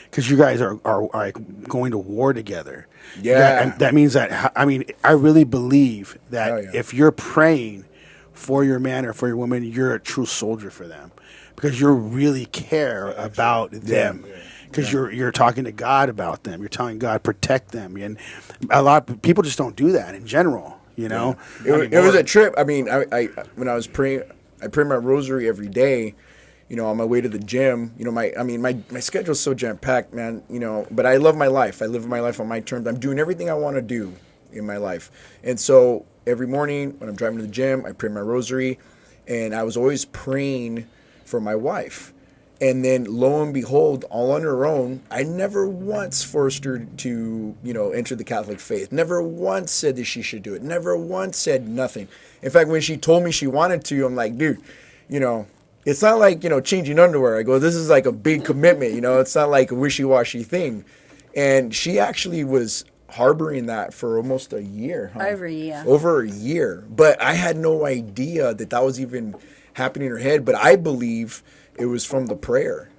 Because you guys are like going to war together. Yeah. And that means that, I mean, I really believe that if you're praying for your man or for your woman, you're a true soldier for them. Because you really care about them. Because you're talking to God about them. You're telling God, protect them. And a lot of people just don't do that in general, you know? It was a trip. I mean, I when I was praying, I pray my rosary every day. You know, on my way to the gym, you know, my schedule's so jam-packed, man, you know, but I love my life. I live my life on my terms. I'm doing everything I want to do in my life. And so every morning when I'm driving to the gym, I pray my rosary, and I was always praying for my wife. And then lo and behold, all on her own, I never once forced her to, enter the Catholic faith. Never once said that she should do it. Never once said nothing. In fact, when she told me she wanted to, I'm like, dude, it's not like, changing underwear. I go, this is like a big commitment, it's not like a wishy-washy thing. And she actually was harboring that for almost a year. Huh? Over a year. Over a year. But I had no idea that was even happening in her head. But I believe it was from the prayer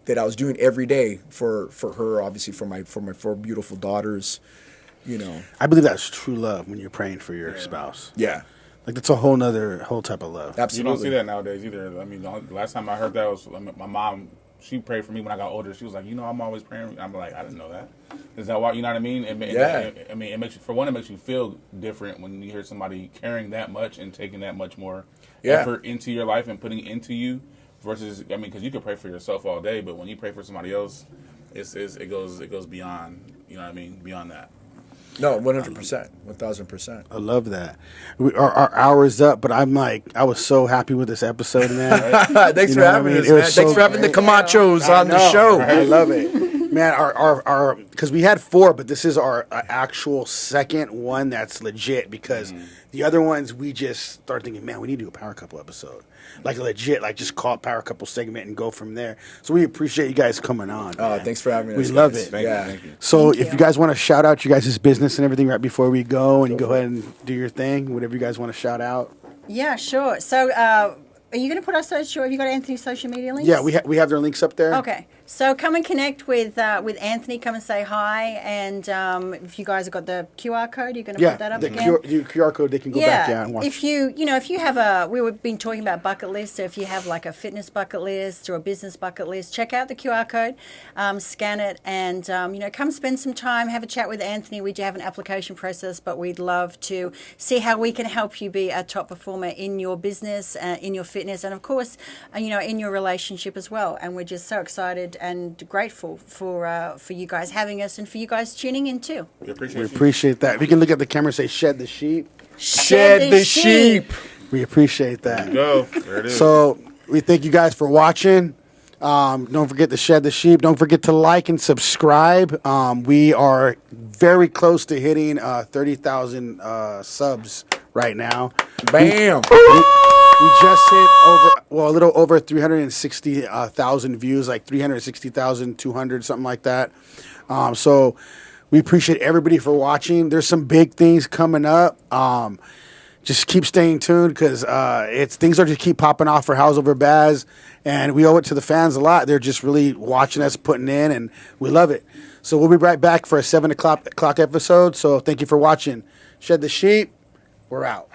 that I was doing every day for her, obviously for my 4 beautiful daughters, I believe that's true love when you're praying for your spouse. Yeah. Like that's a whole type of love. Absolutely. You don't see that nowadays either. I mean, the last time I heard that was my mom. She prayed for me when I got older. She was like, I'm always praying. I'm like, I didn't know that. Is that why? You know what I mean? It makes you, for one, it makes you feel different when you hear somebody caring that much and taking that much more effort into your life and putting into you versus, because you can pray for yourself all day, but when you pray for somebody else, it goes beyond. You know what I mean? Beyond that. No, 100%, 1,000%. I love that. Our hour is up, but I was so happy with this episode, man. Thanks for having us, man. Thanks for having the Camachos on the show. I love it, man. Our because we had 4, but this is our actual second one that's legit because the other ones we just started thinking, man, we need to do a Power Couple episode. Like legit, like just call it Power Couple segment and go from there. So we appreciate you guys coming on. Oh, thanks for having us. We love it. Thank you. So if you guys want to shout out you guys' business and everything right before we go, and you go ahead and do your thing, whatever you guys want to shout out. Yeah, sure. So are you going to put our social? Have you got Anthony's social media links? Yeah, we have their links up there. Okay. So come and connect with Anthony. Come and say hi. And if you guys have got the QR code, you're going to put that up the again? QR code, they can go back and watch. If you have we've been talking about bucket lists. So if you have like a fitness bucket list or a business bucket list, check out the QR code, scan it, and come spend some time, have a chat with Anthony. We do have an application process, but we'd love to see how we can help you be a top performer in your business, in your fitness, and of course, in your relationship as well. And we're just so excited and grateful for you guys having us and for you guys tuning in too. We appreciate that. If you can look at the camera and say, shed the sheep. Shed the sheep. We appreciate that. Go. There it is. So we thank you guys for watching. Don't forget to shed the sheep. Don't forget to like and subscribe. We are very close to hitting 30,000 subs right now. Bam. We just hit a little over 360,000 views, like 360,200, something like that. So we appreciate everybody for watching. There's some big things coming up. Just keep staying tuned because things are just keep popping off for House Over Baz, and we owe it to the fans a lot. They're just really watching us, putting in, and we love it. So we'll be right back for a 7 o'clock episode. So thank you for watching. Shed the sheep. We're out.